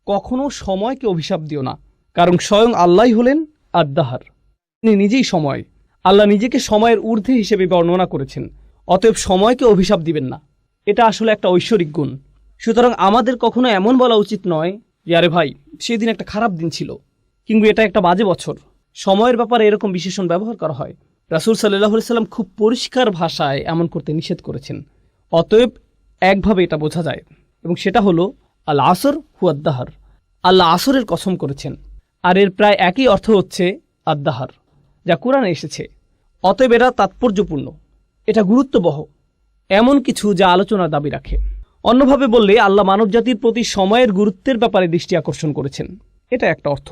কখনো সময়কে অভিশাপ দিও না, কারণ স্বয়ং আল্লাহই হলেন আদ-দাহার, তিনি নিজেই সময়। আল্লাহ নিজেকে সময়ের ঊর্ধ্বে হিসেবে বর্ণনা করেছেন, অতএব সময়কে অভিশাপ দিবেন না। এটা আসলে একটা ঐশ্বরিক গুণ। সুতরাং আমাদের কখনো এমন বলা উচিত নয় যে আরে ভাই সেদিন একটা খারাপ দিন ছিল, কিংবা এটা একটা বাজে বছর। সময়ের ব্যাপারে এরকম বিশেষণ ব্যবহার করা হয়। রাসূল সাল্লাল্লাহু আলাইহি সাল্লাম খুব পরিষ্কার ভাষায় এমন করতে নিষেধ করেছেন। অতএব একভাবে এটা বোঝা যায়, এবং সেটা হলো আল আসর হুয়াদ-দাহার, আল্লাহ আসরের কসম করেছেন। আর এর প্রায় একই অর্থ হচ্ছে আদ-দাহার, যা কোরআনে এসেছে। অতএব এটা তাৎপর্যপূর্ণ, এটা গুরুত্ববহ, এমন কিছু যা আলোচনার দাবি রাখে। অন্যভাবে বললে আল্লাহ মানবজাতির প্রতি সময়ের গুরুত্বের ব্যাপারে দৃষ্টি আকর্ষণ করেছেন, এটা একটা অর্থ।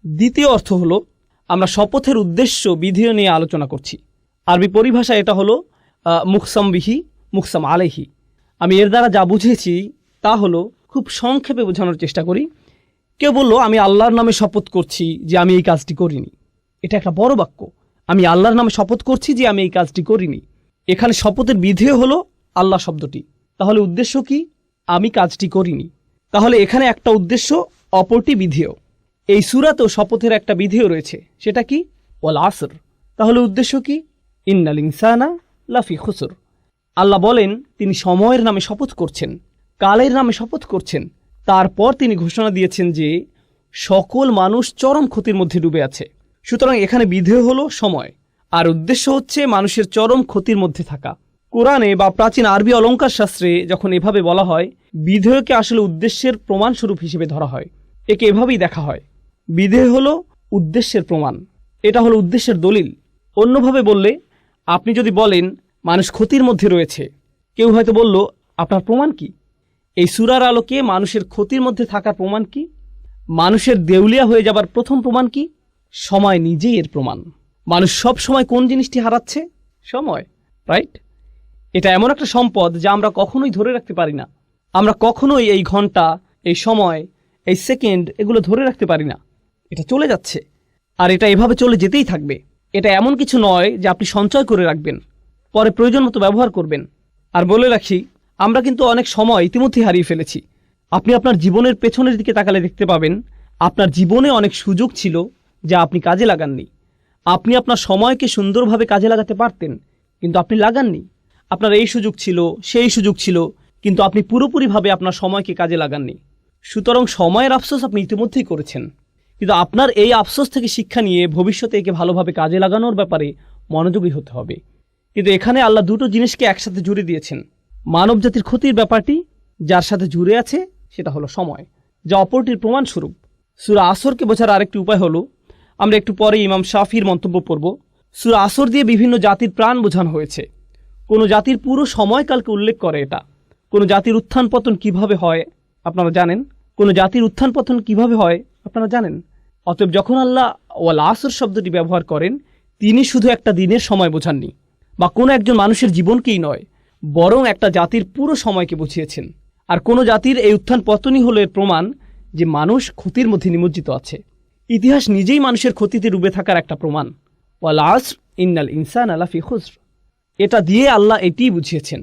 দ্বিতীয় অর্থ হলো আমরা শপথের উদ্দেশ্য বিধিও নিয়ে আলোচনা করছি। আরবি পরিভাষা এটা হলো মুকসাম বিহি মুকসাম আলাইহি। আমি এর দ্বারা যা বুঝেছি তা হলো, খুব সংক্ষেপে বোঝানোর চেষ্টা করি। কেউ বলল আমি আল্লাহর নামে শপথ করছি যে আমি এই কাজটি করিনি। এটা একটা বড় বাক্য, আমি আল্লাহর নামে শপথ করছি যে আমি এই কাজটি করিনি। এখানে শপথের বিধেয় হলো আল্লাহ শব্দটি। তাহলে উদ্দেশ্য কি? আমি কাজটি করিনি। তাহলে এখানে একটা উদ্দেশ্য, অপরটি বিধেয়। এই সূরাতেও শপথের একটা বিধেয় রয়েছে, সেটা কি? ওয়াল আসর। তাহলে উদ্দেশ্য কি? ইন্নাল ইনসানা লাফি খুসর। আল্লাহ বলেন তিনি সময়ের নামে শপথ করছেন, কালের নামে শপথ করছেন। তারপর তিনি ঘোষণা দিয়েছেন যে সকল মানুষ চরম ক্ষতির মধ্যে ডুবে আছে। সুতরাং এখানে বিধেয় হলো সময়, আর উদ্দেশ্য হচ্ছে মানুষের চরম ক্ষতির মধ্যে থাকা। কোরআনে বা প্রাচীন আরবি অলঙ্কার শাস্ত্রে যখন এভাবে বলা হয়, বিধেয়কে আসলে উদ্দেশ্যের প্রমাণস্বরূপ হিসেবে ধরা হয়। একে এভাবেই দেখা হয়, বিধেয় হলো উদ্দেশ্যের প্রমাণ, এটা হলো উদ্দেশ্যের দলিল। অন্যভাবে বললে, আপনি যদি বলেন মানুষ ক্ষতির মধ্যে রয়েছে, কেউ হয়তো বলল আপনার প্রমাণ কি? এই সূরার আলোকে মানুষের ক্ষতির মধ্যে থাকার প্রমাণ কি? মানুষের দেউলিয়া হয়ে যাবার প্রথম প্রমাণ কি? সময় নিজেই এর প্রমাণ। মানুষ সব সময় কোন জিনিসটি হারাচ্ছে? সময়, রাইট? এটা এমন একটা সম্পদ যা আমরা কখনোই ধরে রাখতে পারি না। আমরা কখনোই এই ঘন্টা, এই সময়, এই সেকেন্ড এগুলো ধরে রাখতে পারি না। এটা চলে যাচ্ছে, আর এটা এভাবে চলে যেতেই থাকবে। এটা এমন কিছু নয় যে আপনি সঞ্চয় করে রাখবেন, পরে প্রয়োজন মতো ব্যবহার করবেন। আর বলে রাখি, আমরা কিন্তু অনেক সময় ইতিমধ্যেই হারিয়ে ফেলেছি। আপনি আপনার জীবনের পেছনের দিকে তাকালে দেখতে পাবেন আপনার জীবনে অনেক সুযোগ ছিল যা আপনি কাজে লাগাননি। আপনি আপনার সময়কে সুন্দরভাবে কাজে লাগাতে পারতেন, কিন্তু আপনি লাগাননি। আপনার এই সুযোগ ছিল, সেই সুযোগ ছিল, কিন্তু আপনি পুরোপুরিভাবে আপনার সময়কে কাজে লাগাননি। সুতরাং সময়ের আফসোস আপনি ইতিমধ্যেই করেছেন, কিন্তু আপনার এই আফসোস থেকে শিক্ষা নিয়ে ভবিষ্যতে একে ভালোভাবে কাজে লাগানোর ব্যাপারে মনোযোগী হতে হবে। কিন্তু এখানে আল্লাহ দুটো জিনিসকে একসাথে জুড়ে দিয়েছেন। মানবজাতির ক্ষতির ব্যাপারটি যার সাথে জুড়ে আছে সেটা হলো সময়, যা অপরটির প্রমাণস্বরূপ। সূরা আসরকে বোঝার আরেকটি উপায় হলো, আমরা একটু পরে ইমাম শাফির মন্তব্য পড়ব। সূরা আসর দিয়ে বিভিন্ন জাতির প্রাণ বোঝানো হয়েছে। কোনো জাতির পুরো সময়কালকে উল্লেখ করে এটা। কোনো জাতির উত্থান পতন কিভাবে হয় আপনারা জানেন? কোনো জাতির উত্থান পতন কিভাবে হয় আপনারা জানেন? অতএব যখন আল্লাহ ওয়াল আসর শব্দটি ব্যবহার করেন, তিনি শুধু একটা দিনের সময় বোঝাননি, বা কোনো একজন মানুষের জীবনকেই নয়, বরং একটা জাতির পুরো সময়কে বুঝিয়েছেন। আর কোনো জাতির এই উত্থান পতনই হলো এর প্রমাণ যে মানুষ ক্ষতির মধ্যে নিমজ্জিত আছে। ইতিহাস নিজেই মানুষের ক্ষতিতে ডুবে থাকার একটা প্রমাণ। ওয়াল আসর ইন্নাল ইনসানা লাফি খুসর, এটা দিয়ে আল্লাহ এটিই বুঝিয়েছেন।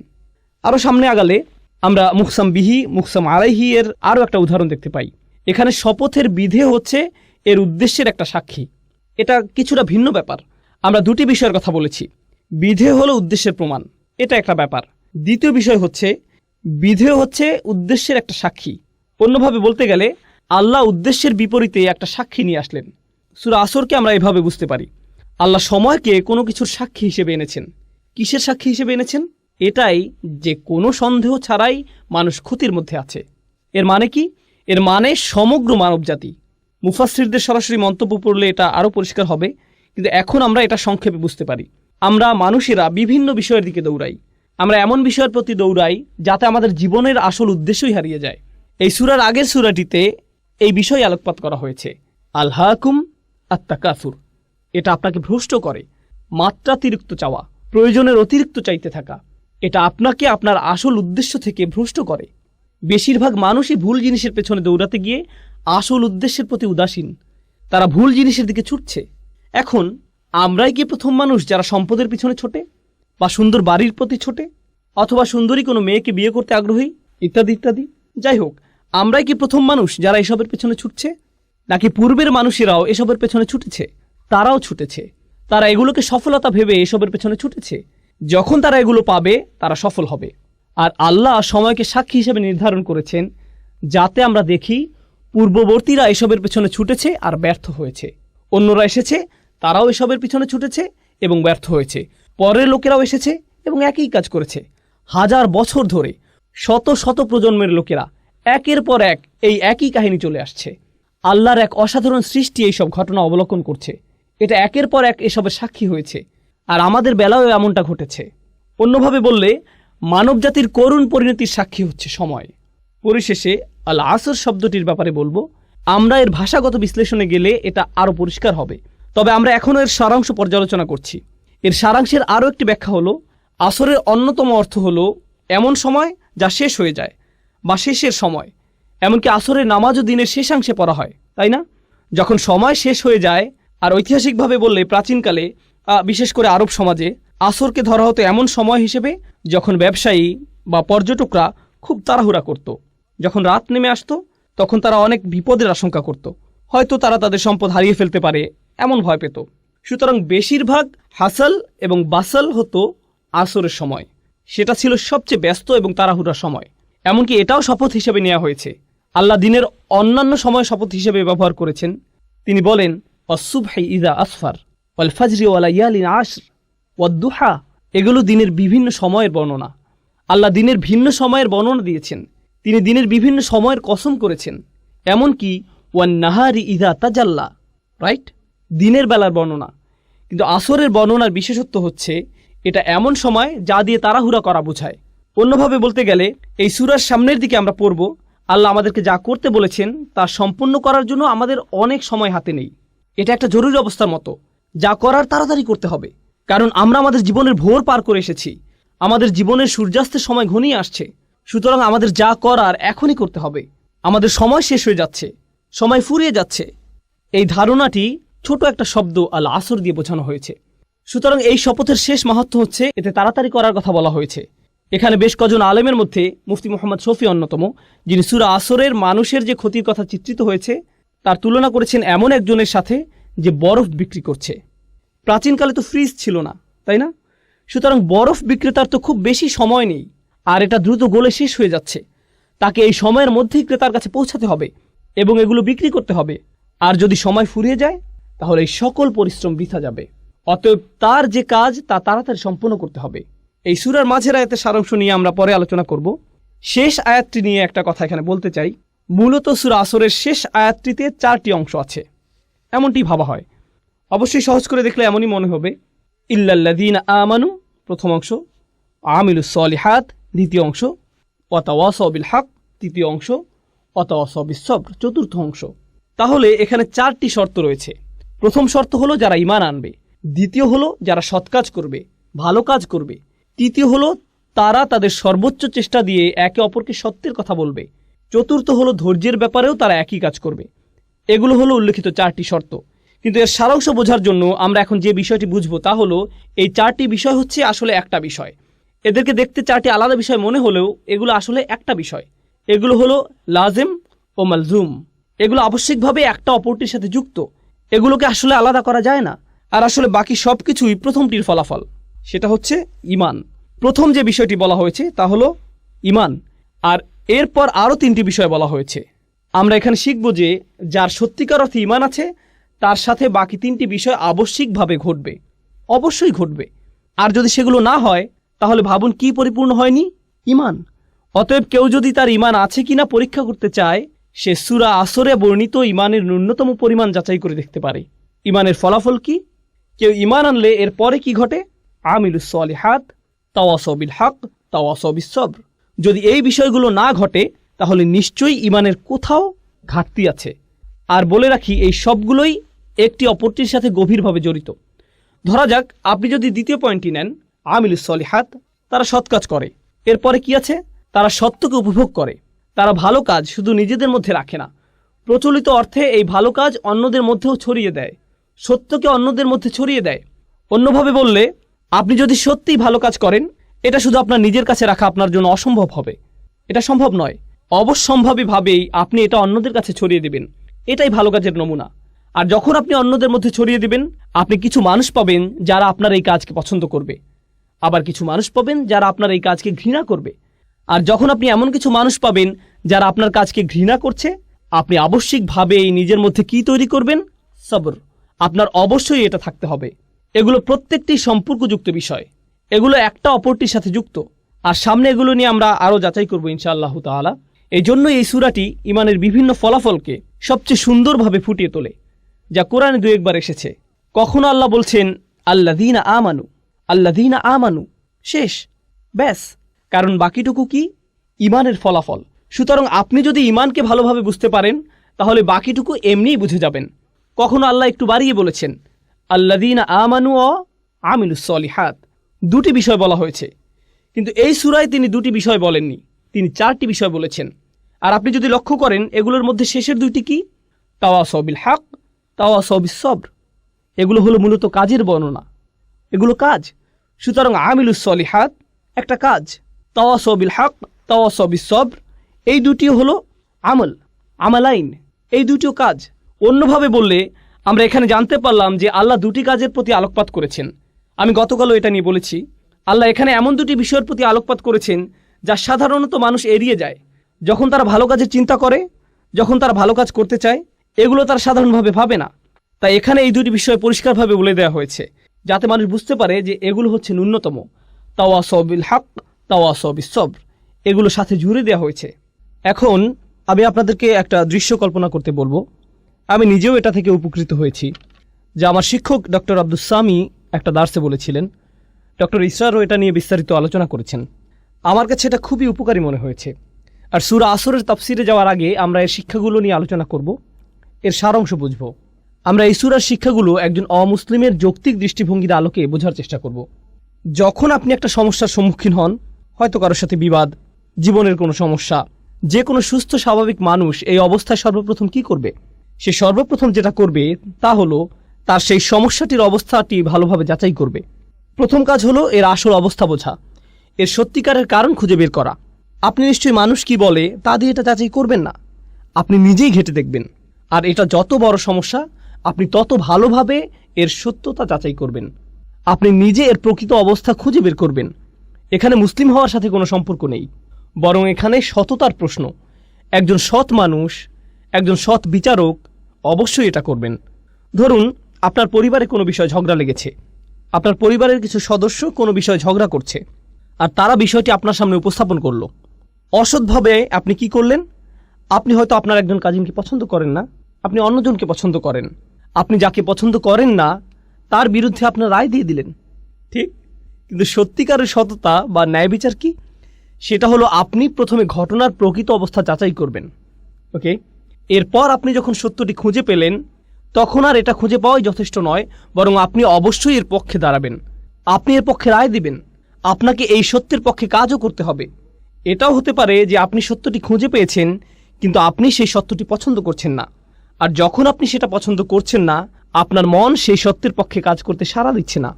আরও সামনে আগালে আমরা মুকসাম বিহি মুকসাম আলাইহি এর আরও একটা উদাহরণ দেখতে পাই। এখানে শপথের বিধেয় হচ্ছে এর উদ্দেশ্যের একটা সাক্ষী। এটা কিছুটা ভিন্ন ব্যাপার। আমরা দুটি বিষয়ের কথা বলেছি। বিধেয় হলো উদ্দেশ্যের প্রমাণ, এটা একটা ব্যাপার। দ্বিতীয় বিষয় হচ্ছে বিধেয় হচ্ছে উদ্দেশ্যের একটা সাক্ষী। অন্যভাবে বলতে গেলে আল্লাহ উদ্দেশ্যের বিপরীতে একটা সাক্ষী নিয়ে আসলেন। সূরা আসরকে আমরা এভাবে বুঝতে পারি, আল্লাহ সময়কে কোনো কিছুর সাক্ষী হিসেবে এনেছেন। কিসের সাক্ষী হিসেবে এনেছেন? এটাই যে কোনো সন্দেহ ছাড়াই মানুষ ক্ষতির মধ্যে আছে। এর মানে কি? এর মানে সমগ্র মানবজাতি। মুফাসসিরদের সরাসরি মন্তব্য পড়লে এটা আরও পরিষ্কার হবে, কিন্তু এখন আমরা এটা সংক্ষেপে বুঝতে পারি। আমরা মানুষেরা বিভিন্ন বিষয়ের দিকে দৌড়াই। আমরা এমন বিষয়ের প্রতি দৌড়াই যাতে আমাদের জীবনের আসল উদ্দেশ্যই হারিয়ে যায়। এই সূরার আগের সূরাটিতে এই বিষয়ে আলোকপাত করা হয়েছে, আলহাকুম আত-তাকাসুর। এটা আপনাকে ভ্রষ্ট করে, মাত্রাতিরিক্ত চাওয়া, প্রয়োজনের অতিরিক্ত চাইতে থাকা। এটা আপনাকে আপনার আসল উদ্দেশ্য থেকে ভ্রষ্ট করে। বেশিরভাগ মানুষই ভুল জিনিসের পেছনে দৌড়াতে গিয়ে আসল উদ্দেশ্যের প্রতি উদাসীন। তারা ভুল জিনিসের দিকে ছুটছে। এখন আমরাই কি প্রথম মানুষ যারা সম্পদের পিছনে ছোটে, বা সুন্দর বাড়ির প্রতি ছোটে, অথবা সুন্দরী কোনো মেয়েকে বিয়ে করতে আগ্রহী, ইত্যাদি ইত্যাদি? যাই হোক, আমরাই কি প্রথম মানুষ যারা এসবের পেছনে ছুটছে, নাকি পূর্বের মানুষেরাও এসবের পেছনে ছুটেছে? তারাও ছুটেছে, তারা এগুলোকে সফলতা ভেবে এসবের পেছনে ছুটেছে। যখন তারা এগুলো পাবে তারা সফল হবে। আর আল্লাহ সময়কে সাক্ষী হিসেবে নির্ধারণ করেছেন, যাতে আমরা দেখি পূর্ববর্তীরা এসবের পেছনে ছুটেছে আর ব্যর্থ হয়েছে। অন্যরা এসেছে, তারাও এসবের পিছনে ছুটেছে এবং ব্যর্থ হয়েছে। পরের লোকেরাও এসেছে এবং একই কাজ করেছে। হাজার বছর ধরে শত শত প্রজন্মের লোকেরা একের পর এক এই একই কাহিনী চলে আসছে। আল্লাহর এক অসাধারণ সৃষ্টি এইসব ঘটনা অবলোকন করছে। এটা একের পর এক এসবের সাক্ষী হয়েছে, আর আমাদের বেলায়ও এমনটা ঘটেছে। অন্যভাবে বললে মানব জাতির করুণ পরিণতির সাক্ষী হচ্ছে সময়। পরিশেষে আল আসর শব্দটির ব্যাপারে বলবো, আমরা এর ভাষাগত বিশ্লেষণে গেলে এটা আরও পরিষ্কার হবে, তবে আমরা এখনও এর সারাংশ পর্যালোচনা করছি। এর সারাংশের আরও একটি ব্যাখ্যা হলো, আসরের অন্যতম অর্থ হলো এমন সময় যা শেষ হয়ে যায় বা শেষের সময়। এমনকি আসরের নামাজও দিনের শেষাংশে পড়া হয়, তাই না? যখন সময় শেষ হয়ে যায়। আর ঐতিহাসিকভাবে বললে প্রাচীনকালে, বিশেষ করে আরব সমাজে, আসরকে ধরা হতো এমন সময় হিসেবে যখন ব্যবসায়ী বা পর্যটকরা খুব তাড়াহুড়া করত। যখন রাত নেমে আসতো তখন তারা অনেক বিপদের আশঙ্কা করত, হয়তো তারা তাদের সম্পদ হারিয়ে ফেলতে পারে, এমন ভয় পেত। সুতরাং বেশিরভাগ হাসাল এবং বাসাল হতো আসরের সময়। সেটা ছিল সবচেয়ে ব্যস্ত এবং তাড়াহুড়ার সময়। এমনকি এটাও শপথ হিসেবে নেওয়া হয়েছে। আল্লাহ দিনের অন্যান্য সময় শপথ হিসেবে ব্যবহার করেছেন। তিনি বলেন, অসুবহি ইদা আসফার ওয়াল ফাজরি ওয়া লায়ালিন আশর ওয়াদ-দুহা। এগুলো দিনের বিভিন্ন সময়ের বর্ণনা। আল্লাহ দিনের ভিন্ন সময়ের বর্ণনা দিয়েছেন। তিনি দিনের বিভিন্ন সময়ের কসম করেছেন। এমনকি ওয়ান নাহারি ইদা তাজাল্লা, রাইট, দিনের বেলার বর্ণনা। কিন্তু আসরের বর্ণনার বিশেষত্ব হচ্ছে এটা এমন সময় যা দিয়ে তাড়াহুড়া করা বোঝায়। অন্যভাবে বলতে গেলে এই সূরার সামনের দিকে আমরা পড়ব, আল্লাহ আমাদেরকে যা করতে বলেছেন তা সম্পন্ন করার জন্য আমাদের অনেক সময় হাতে নেই। এটা একটা জরুরি অবস্থার মতো, যা করার তাড়াতাড়ি করতে হবে। কারণ আমরা আমাদের জীবনের ভোর পার করে এসেছি, আমাদের জীবনের সূর্যাস্তের সময় ঘনিয়ে আসছে। সুতরাং আমাদের যা করার এখনই করতে হবে। আমাদের সময় শেষ হয়ে যাচ্ছে, সময় ফুরিয়ে যাচ্ছে। এই ধারণাটি ছোট একটা শব্দ আল আসর দিয়ে বোঝানো হয়েছে। সুতরাং এই শপথের শেষ মাহাত্ম্য হচ্ছে এতে তাড়াতাড়ি করার কথা বলা হয়েছে। এখানে বেশ কজন আলেমের মধ্যে মুফতি মুহাম্মদ শফি অন্যতম, যিনি সূরা আসরের মানুষের যে ক্ষতির কথা চিত্রিত হয়েছে তার তুলনা করেছেন এমন একজনের সাথে যে বরফ বিক্রি করছে। প্রাচীনকালে তো ফ্রিজ ছিল না, তাই না? সুতরাং বরফ বিক্রেতার তো খুব বেশি সময় নেই, আর এটা দ্রুত গলে শেষ হয়ে যাচ্ছে। তাকে এই সময়ের মধ্যেই ক্রেতার কাছে পৌঁছাতে হবে এবং এগুলো বিক্রি করতে হবে। আর যদি সময় ফুরিয়ে যায় তাহলে এই সকল পরিশ্রম বৃথা যাবে। অতএব তার যে কাজ তা তাড়াতাড়ি সম্পন্ন করতে হবে। এই সূরার মাঝের আয়াতের সারাংশ নিয়ে আমরা পরে আলোচনা করব। শেষ আয়াতটি নিয়ে একটা কথা এখানে বলতে চাই। মূলত সূরা আসরের শেষ আয়াতটিতে 4টি অংশ আছে, এমনটি ভাবা হয়। অবশ্যই সহজ করে দেখলে এমনই মনে হবে। ইল্লাল্লাযীনা আমানু প্রথম অংশ, আমিলুস সলিহাত দ্বিতীয় অংশ, ওয়াতাওয়াসাউ বিল হক তৃতীয় অংশ, ওয়াতাওয়াসাউ বিস সবর চতুর্থ অংশ। তাহলে এখানে 4টি শর্ত রয়েছে। প্রথম শর্ত হলো যারা ঈমান আনবে, দ্বিতীয় হলো যারা সৎ কাজ করবে, ভালো কাজ করবে, তৃতীয় হলো তারা তাদের সর্বোচ্চ চেষ্টা দিয়ে একে অপরকে সত্যের কথা বলবে, চতুর্থ হলো ধৈর্যের ব্যাপারেও তারা একই কাজ করবে। এগুলো হলো উল্লেখিত 4টি শর্ত। কিন্তু এর সারাংশ বোঝার জন্য আমরা এখন যে বিষয়টি বুঝবো তা হলো এই 4টি বিষয় হচ্ছে আসলে একটা বিষয়। এদেরকে দেখতে 4টি আলাদা বিষয় মনে হলেও এগুলো আসলে একটা বিষয়। এগুলো হলো লাজেম ও মালজুম। এগুলো আবশ্যিকভাবে একটা অপরটির সাথে যুক্ত। এগুলোকে আসলে আলাদা করা যায় না। আর আসলে বাকি সব কিছুই প্রথমটির ফলাফল, সেটা হচ্ছে ঈমান। প্রথম যে বিষয়টি বলা হয়েছে তা হলো ঈমান, আর এরপর আরও 3টি বিষয় বলা হয়েছে। আমরা এখানে শিখব যে যার সত্যিকার অর্থে ঈমান আছে তার সাথে বাকি 3টি বিষয় আবশ্যিকভাবে ঘটবে, অবশ্যই ঘটবে। আর যদি সেগুলো না হয় তাহলে ভাবুন কি পরিপূর্ণ হয়নি? ঈমান। অতএব কেউ যদি তার ঈমান আছে কিনা পরীক্ষা করতে চায়, সে সূরা আসরে বর্ণিত ঈমানের ন্যূনতম পরিমাণ যাচাই করে দেখতে পারে। ঈমানের ফলাফল কি? কেউ ঈমান আনলে এর পরে কি ঘটে? আমিলুস সলিহাত, তাওয়াসাউ বিল হক, তাওয়াসাউ বিস সবর। যদি এই বিষয়গুলো না ঘটে তাহলে নিশ্চয়ই ঈমানের কোথাও ঘাটতি আছে। আর বলে রাখি, এই সবগুলোই একটি অপরটির সাথে গভীরভাবে জড়িত। ধরা যাক আপনি যদি দ্বিতীয় পয়েন্টটি নেন, আমিলুস সলিহাত, তারা সৎ কাজ করে। এরপরে কি আছে? তারা সত্যকে উপভোগ করে। তারা ভালো কাজ শুধু নিজেদের মধ্যে রাখে না, প্রচলিত অর্থে এই ভালো কাজ অন্যদের মধ্যেও ছড়িয়ে দেয়, সত্যকে অন্যদের মধ্যে ছড়িয়ে দেয়। অন্যভাবে বললে, আপনি যদি সত্যিই ভালো কাজ করেন, এটা শুধু আপনার নিজের কাছে রাখা আপনার জন্য অসম্ভব হবে। এটা সম্ভব নয়। অবশ্যম্ভাবীভাবেই আপনি এটা অন্যদের কাছে ছড়িয়ে দিবেন। এটাই ভালো কাজের নমুনা। আর যখন আপনি অন্যদের মধ্যে ছড়িয়ে দিবেন, আপনি কিছু মানুষ পাবেন যারা আপনার এই কাজকে পছন্দ করবে, আবার কিছু মানুষ পাবেন যারা আপনার এই কাজকে ঘৃণা করবে। আর যখন আপনি এমন কিছু মানুষ পাবেন যারা আপনার কাজকে ঘৃণা করছে, আপনি আবশ্যিকভাবেই নিজের মধ্যে কি তৈরি করবেন? সবর। আপনার অবশ্যই এটা থাকতে হবে। এগুলো প্রত্যেকটি সম্পর্কযুক্ত বিষয়, এগুলো একটা অপরটির সাথে যুক্ত। আর সামনে এগুলো নিয়ে আমরা আরও যাচাই করবো ইনশাআল্লাহ তাআলা। এই জন্য এই সূরাটি ইমানের বিভিন্ন ফলাফলকে সবচেয়ে সুন্দরভাবে ফুটিয়ে তোলে, যা কোরআনে দু একবার এসেছে। কখনো আল্লাহ বলছেন আল্লাযীনা আমানু, আল্লাযীনা আমানু, শেষ, ব্যাস। কারণ বাকিটুকু কি? ইমানের ফলাফল। সুতরাং আপনি যদি ইমানকে ভালোভাবে বুঝতে পারেন, তাহলে বাকিটুকু এমনিই বুঝে যাবেন। কখনো আল্লাহ একটু বাড়িয়ে বলেছেন আল্লাযীনা আমানু ও আমিলুস সলিহাত, দুটি বিষয় বলা হয়েছে। কিন্তু এই সূরায় তিনি দুটি বিষয় বলেননি, তিনি চারটি বিষয় বলেছেন। আর আপনি যদি লক্ষ্য করেন, এগুলোর মধ্যে শেষের দুইটি কি? তাওয়াসাউ বিল হক, তাওয়াসাউ বিস সবর। এগুলো হলো মূলত কাজের বর্ণনা, এগুলো কাজ। সুতরাং আমিলুস সলিহাত একটা কাজ, তাওয়াসাউ বিল হক, তাওয়াসাউ বিস সবর, এই দুটিও হলো আমল, আমালাইন, এই দুটিও কাজ। অন্যভাবে বললে আমরা এখানে জানতে পারলাম যে আল্লাহ দুটি কাজের প্রতি আলোকপাত করেছেন। আমি গতকালও এটা নিয়ে বলেছি, আল্লাহ এখানে এমন দুটি বিষয়ের প্রতি আলোকপাত করেছেন যা সাধারণত মানুষ এড়িয়ে যায়। যখন তারা ভালো কাজের চিন্তা করে, যখন তারা ভালো কাজ করতে চায়, এগুলো তারা সাধারণভাবে ভাবে না। তাই এখানে এই দুটি বিষয় পরিষ্কারভাবে বলে দেওয়া হয়েছে, যাতে মানুষ বুঝতে পারে যে এগুলো হচ্ছে ন্যূনতম। তাওয়াসাউ বিল হক, তাওয়াসাউ বিস সবর, এগুলো সাথে জুড়ে দেওয়া হয়েছে। এখন আমি আপনাদেরকে একটা দৃশ্য কল্পনা করতে বলবো। আমি নিজেও এটা থেকে উপকৃত হয়েছি, যা আমার শিক্ষক ডক্টর আব্দুস সামি একটা দার্সে বলেছিলেন। ডক্টর ইসরারও এটা নিয়ে বিস্তারিত আলোচনা করেছেন। আমার কাছে এটা খুবই উপকারী মনে হয়েছে। আর সূরা আসরের তাফসিরে যাওয়ার আগে আমরা এর শিক্ষাগুলো নিয়ে আলোচনা করব, এর সারাংশ বুঝব। আমরা এই সূরার শিক্ষাগুলো একজন অমুসলিমের যৌক্তিক দৃষ্টিভঙ্গির আলোকে বোঝার চেষ্টা করব। যখন আপনি একটা সমস্যার সম্মুখীন হন, হয়তো কারোর সাথে বিবাদ, জীবনের কোনো সমস্যা, যে কোনো সুস্থ স্বাভাবিক মানুষ এই অবস্থায় সর্বপ্রথম কি করবে? সে সর্বপ্রথম যেটা করবে তা হলো তার সেই সমস্যাটির অবস্থাটি ভালোভাবে যাচাই করবে। প্রথম কাজ হলো এর আসল অবস্থা বোঝা, এর সত্যিকারের কারণ খুঁজে বের করা। আপনি নিশ্চয়ই মানুষ কি বলে তা দিয়ে এটা যাচাই করবেন না, আপনি নিজেই ঘেঁটে দেখবেন। আর এটা যত বড় সমস্যা, আপনি তত ভালোভাবে এর সত্যতা যাচাই করবেন। আপনি নিজে এর প্রকৃত অবস্থা খুঁজে বের করবেন। এখানে মুসলিম হওয়ার সাথে কোনো সম্পর্ক নেই, বরং এখানে সততার প্রশ্ন। একজন সৎ মানুষ, একজন সৎ বিচারক অবশ্যই এটা করবেন। ধরুন আপনার পরিবারে কোনো বিষয় ঝগড়া লেগেছে, আপনার পরিবারের কিছু সদস্য কোনো বিষয়ে ঝগড়া করছে, আর তারা বিষয়টি আপনার সামনে উপস্থাপন করলো। অসৎভাবে আপনি কি করলেন? আপনি হয়তো আপনার একজন কাজিনকে পছন্দ করেন না, আপনি অন্যজনকে পছন্দ করেন। আপনি যাকে পছন্দ করেন না তার বিরুদ্ধে আপনার রায় দিয়ে দিলেন, ঠিক? কিন্তু সত্যিকারের সততা বা ন্যায় বিচার কি? সেটা হলো আপনি প্রথমে ঘটনার প্রকৃত অবস্থা যাচাই করবেন। ওকে, এরপর আপনি যখন সত্যটি খুঁজে পেলেন, তখন আর এটা খুঁজে পাওয়াই যথেষ্ট নয়, বরং আপনি অবশ্যই এর পক্ষে দাঁড়াবেন, আপনি এর পক্ষে রায় দিবেন। আপনাকে এই সত্যের পক্ষে কাজও করতে হবে। এটাও হতে পারে যে আপনি সত্যটি খুঁজে পেয়েছেন, কিন্তু আপনি সেই সত্যটি পছন্দ করছেন না। আর যখন আপনি সেটা পছন্দ করছেন না, আপনার মন সেই সত্যের পক্ষে কাজ করতে সাড়া দিচ্ছে না।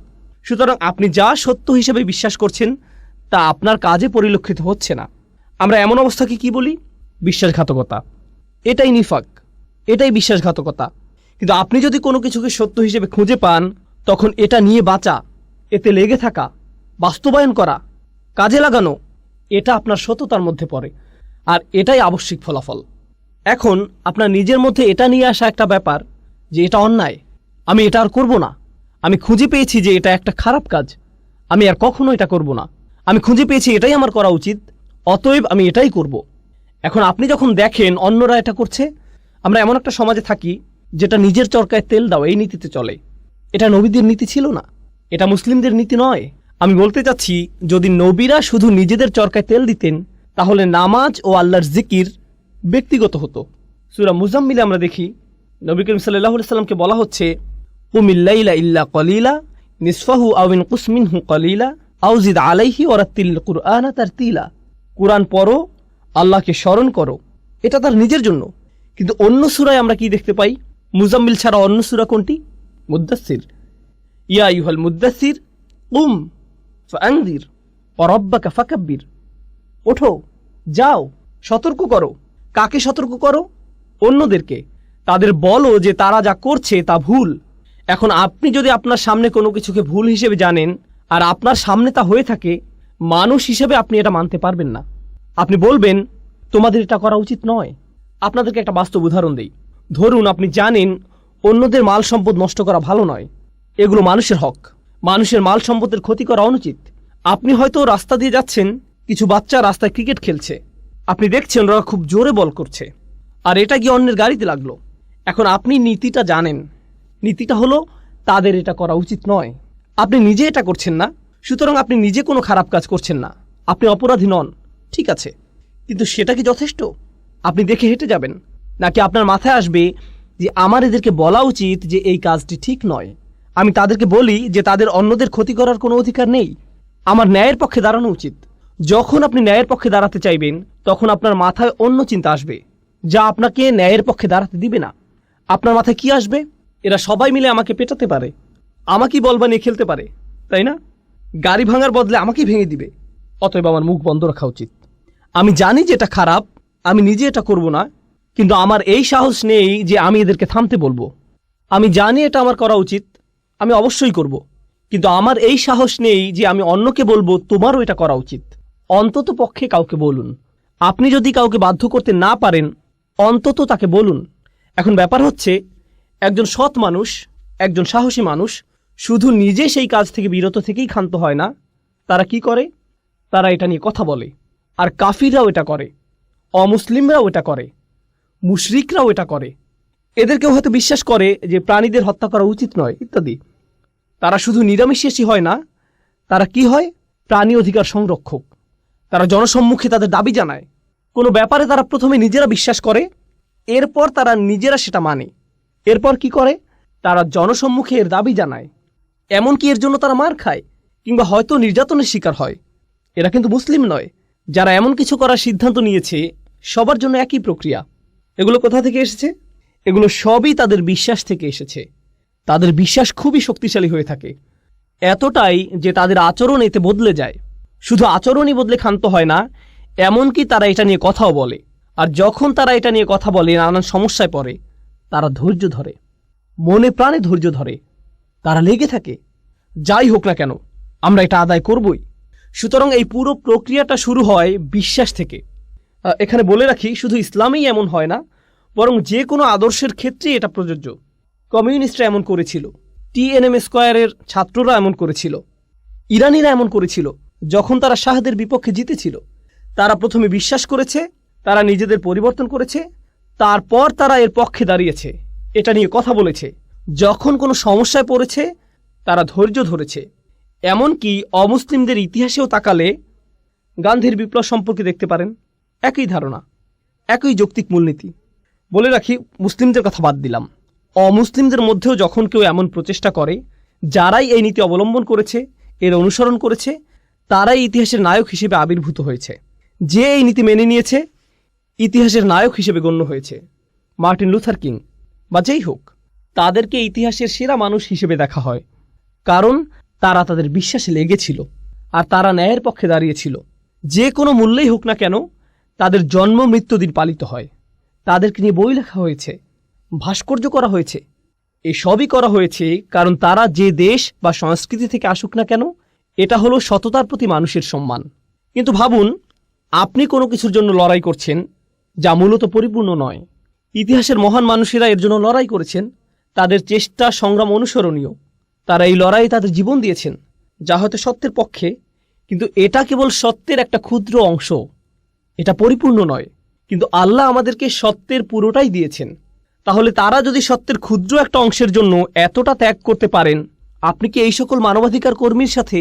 সুতরাং আপনি যা সত্য হিসেবে বিশ্বাস করছেন তা আপনার কাজে পরিলক্ষিত হচ্ছে না। আমরা এমন অবস্থাকে কি বলি? বিশ্বাসঘাতকতা। এটাই নিফাক, এটাই বিশ্বাসঘাতকতা। কিন্তু আপনি যদি কোনো কিছুকে সত্য হিসেবে খুঁজে পান, তখন এটা নিয়ে বাঁচা, এতে লেগে থাকা, বাস্তবায়ন করা, কাজে লাগানো, এটা আপনার সততার মধ্যে পড়ে। আর এটাই আবশ্যিক ফলাফল। এখন আপনার নিজের মধ্যে এটা নিয়ে আসা একটা ব্যাপার যে এটা অন্যায়, আমি এটা আর করব না। আমি খুঁজে পেয়েছি যে এটা একটা খারাপ কাজ, আমি আর কখনো এটা করব না। আমি খুঁজে পেয়েছি এটাই আমার করা উচিত, অতএব আমি এটাই করব। এখন আপনি যখন দেখেন অন্যরা এটা করছে, আমরা এমন একটা সমাজে থাকি যেটা নিজের চরকায় তেল দাও এই নীতিতে চলে। এটা নবীদের নীতি ছিল না, এটা মুসলিমদের নীতি নয়। আমি বলতে চাচ্ছি, যদি নবীরা শুধু নিজেদের চরকায় তেল দিতেন, তাহলে নামাজ ও আল্লাহর জিকির ব্যক্তিগত হতো। সূরা মুজাম্মিলে আমরা দেখি নবী করিম সাল্লাল্লাহু আলাইহি সাল্লামকে বলা হচ্ছে, কুমিল লাইলা ইল্লা কলিলা নিসফাহু আও ইনকুস মিনহু কলিলা আও জিদ আলাইহি ওয়ারাত্তিল কুরআনা তারতিলা। কুরআন পড়ো, আল্লাহকে স্মরণ করো, এটা তার নিজের জন্য। কিন্তু অন্য সূরায় আমরা কি দেখতে পাই? মুজাম্মিল ছাড়া অন্য সূরা কোনটি? মুদ্দাসসির। ইয়া আইয়ুহাল মুদ্দাসসির কুম ফাআনযির ওয়া রাব্বাকা ফাকাব্বির। ওঠো, যাও, সতর্ক করো। কাকে সতর্ক করো? অন্যদেরকে। তাদের বলো যে তারা যা করছে তা ভুল। এখন আপনি যদি আপনার সামনে কোনো কিছুকে ভুল হিসেবে জানেন আর আপনার সামনে তা হয়ে থাকে, মানুষ হিসেবে আপনি এটা মানতে পারবেন না। আপনি বলবেন তোমাদের এটা করা উচিত নয়। আপনাদেরকে একটা বাস্তব উদাহরণ দেই। ধরুন আপনি জানেন অন্যদের মাল সম্পদ নষ্ট করা ভালো নয়, এগুলো মানুষের হক। মানুষের মাল সম্পদের ক্ষতি করা অনুচিত। আপনি হয়তো রাস্তা দিয়ে যাচ্ছেন, কিছু বাচ্চা রাস্তায় ক্রিকেট খেলছে, আপনি দেখছেন ওরা খুব জোরে বল করছে, আর এটা গিয়ে অন্যের গাড়িতে লাগলো। এখন আপনি নীতিটা জানেন, নীতিটা হলো তাদের এটা করা উচিত নয়। আপনি নিজে এটা করছেন না, সুতরাং আপনি নিজে কোনো খারাপ কাজ করছেন না, আপনি অপরাধী নন, ঠিক আছে। কিন্তু সেটা কি যথেষ্ট? আপনি দেখে হেঁটে যাবেন, নাকি আপনার মাথায় আসবে যে আমার এদেরকে বলা উচিত যে এই কাজটি ঠিক নয়, আমি তাদেরকে বলি যে তাদের অন্যদের ক্ষতি করার কোনো অধিকার নেই, আমার ন্যায়ের পক্ষে দাঁড়ানো উচিত। যখন আপনি ন্যায়ের পক্ষে দাঁড়াতে চাইবেন তখন আপনার মাথায় অন্য চিন্তা আসবে যা আপনাকে ন্যায়ের পক্ষে দাঁড়াতে দিবে না। আপনার মাথায় কি আসবে? এরা সবাই মিলে আমাকে পেটাতে পারে, আমাকেই বল বানিয়ে খেলতে পারে, তাই না? গাড়ি ভাঙার বদলে আমাকেই ভেঙে দিবে, অতএব আমার মুখ বন্ধ রাখা উচিত। আমি জানি যে এটা খারাপ, আমি নিজে এটা করব না, কিন্তু আমার এই সাহস নেই যে আমি এদেরকে থামতে বলবো। আমি জানি এটা আমার করা উচিত, আমি অবশ্যই করব, কিন্তু আমার এই সাহস নেই যে আমি অন্যকে বলবো তোমারও এটা করা উচিত। অন্তত পক্ষে কাউকে বলুন। আপনি যদি কাউকে বাধ্য করতে না পারেন, অন্তত তাকে বলুন। এখন ব্যাপার হচ্ছে, একজন সৎ মানুষ, একজন সাহসী মানুষ শুধু নিজে সেই কাজ থেকে বিরত থেকেই ক্ষান্ত হয় না, তারা কি করে? তারা এটা নিয়ে কথা বলে। আর কাফিররাও এটা করে, অমুসলিমরাও এটা করে, মুশরিকরাও এটা করে। এদেরকেও হয়তো বিশ্বাস করে যে প্রাণীদের হত্যা করা উচিত নয় ইত্যাদি। তারা শুধু নিরামিষাশী হয় না, তারা কি হয়? প্রাণী অধিকার সংরক্ষক। তারা জনসম্মুখে তাদের দাবি জানায়। কোনো ব্যাপারে তারা প্রথমে নিজেরা বিশ্বাস করে, এরপর তারা নিজেরা সেটা মানে। এরপর কি করে? তারা জনসম্মুখে এর দাবি জানায়, এমনকি এর জন্য তারা মার খায় কিংবা হয়তো নির্যাতনের শিকার হয়। এরা কিন্তু মুসলিম নয়। যারা এমন কিছু করার সিদ্ধান্ত নিয়েছে, সবার জন্য একই প্রক্রিয়া। এগুলো কোথা থেকে এসেছে? এগুলো সবই তাদের বিশ্বাস থেকে এসেছে। তাদের বিশ্বাস খুবই শক্তিশালী হয়ে থাকে, এতটাই যে তাদের আচরণ এতে বদলে যায়। শুধু আচরণই বদলে ক্ষান্ত হয় না, এমনকি তারা এটা নিয়ে কথাও বলে। আর যখন তারা এটা নিয়ে কথা বলে, নানান সমস্যায় পড়ে, তারা ধৈর্য ধরে, মনে প্রাণে ধৈর্য ধরে, তারা লেগে থাকে। যাই হোক না কেন, আমরা এটা আদায় করবই। সুতরাং এই পুরো প্রক্রিয়াটা শুরু হয় বিশ্বাস থেকে। এখানে বলে রাখি, শুধু ইসলামেই এমন হয় না, বরং যে কোনো আদর্শের ক্ষেত্রেই এটা প্রযোজ্য। কমিউনিস্টরা এমন করেছিল, TNM স্কয়ারের ছাত্ররা এমন করেছিল, ইরানিরা এমন করেছিল। যখন তারা শাহদের বিপক্ষে জিতেছিল, তারা প্রথমে বিশ্বাস করেছে, তারা নিজেদের পরিবর্তন করেছে, তারপর তারা এর পক্ষে দাঁড়িয়েছে, এটা নিয়ে কথা বলেছে। যখন কোনো সমস্যায় পড়েছে, তারা ধৈর্য ধরেছে। এমনকি অমুসলিমদের ইতিহাসেও তাকালে গান্ধীর বিপ্লব সম্পর্কে দেখতে পারেন, একই ধারণা, একই যৌক্তিক মূলনীতি। বলে রাখি, মুসলিমদের কথা বাদ দিলাম, অমুসলিমদের মধ্যেও যখন কেউ এমন প্রচেষ্টা করে, যারাই এই নীতি অবলম্বন করেছে, এর অনুসরণ করেছে, তারাই ইতিহাসের নায়ক হিসেবে আবির্ভূত হয়েছে। যে এই নীতি মেনে নিয়েছে, ইতিহাসের নায়ক হিসেবে গণ্য হয়েছে। মার্টিন লুথার কিং বা যেই হোক, তাদেরকে ইতিহাসের সেরা মানুষ হিসেবে দেখা হয়, কারণ তারা তাদের বিশ্বাসে লেগেছিল আর তারা ন্যায়ের পক্ষে দাঁড়িয়েছিল। যে কোনো মূল্যেই হোক না কেন, তাদের জন্ম মৃত্যুদিন পালিত হয়, তাদেরকে নিয়ে বই লেখা হয়েছে, ভাস্কর্য করা হয়েছে। এই সবই করা হয়েছে কারণ তারা যে দেশ বা সংস্কৃতি থেকে আসুক না কেন, এটা হলো সততার প্রতি মানুষের সম্মান। কিন্তু ভাবুন, আপনি কোনো কিছুর জন্য লড়াই করছেন যা মূলত পরিপূর্ণ নয়। ইতিহাসের মহান মানুষেরা এর জন্য লড়াই করেছেন, তাদের চেষ্টা সংগ্রাম অনুসরণীয়। তারা এই লড়াইয়ে তাদের জীবন দিয়েছেন, যা হয়তো সত্যের পক্ষে, কিন্তু এটা কেবল সত্যের একটা ক্ষুদ্র অংশ, এটা পরিপূর্ণ নয়। কিন্তু আল্লাহ আমাদেরকে সত্যের পুরোটাই দিয়েছেন। তাহলে তারা যদি সত্যের ক্ষুদ্র একটা অংশের জন্য এতটা ত্যাগ করতে পারেন, আপনি কি এই সকল মানবাধিকার কর্মীর সাথে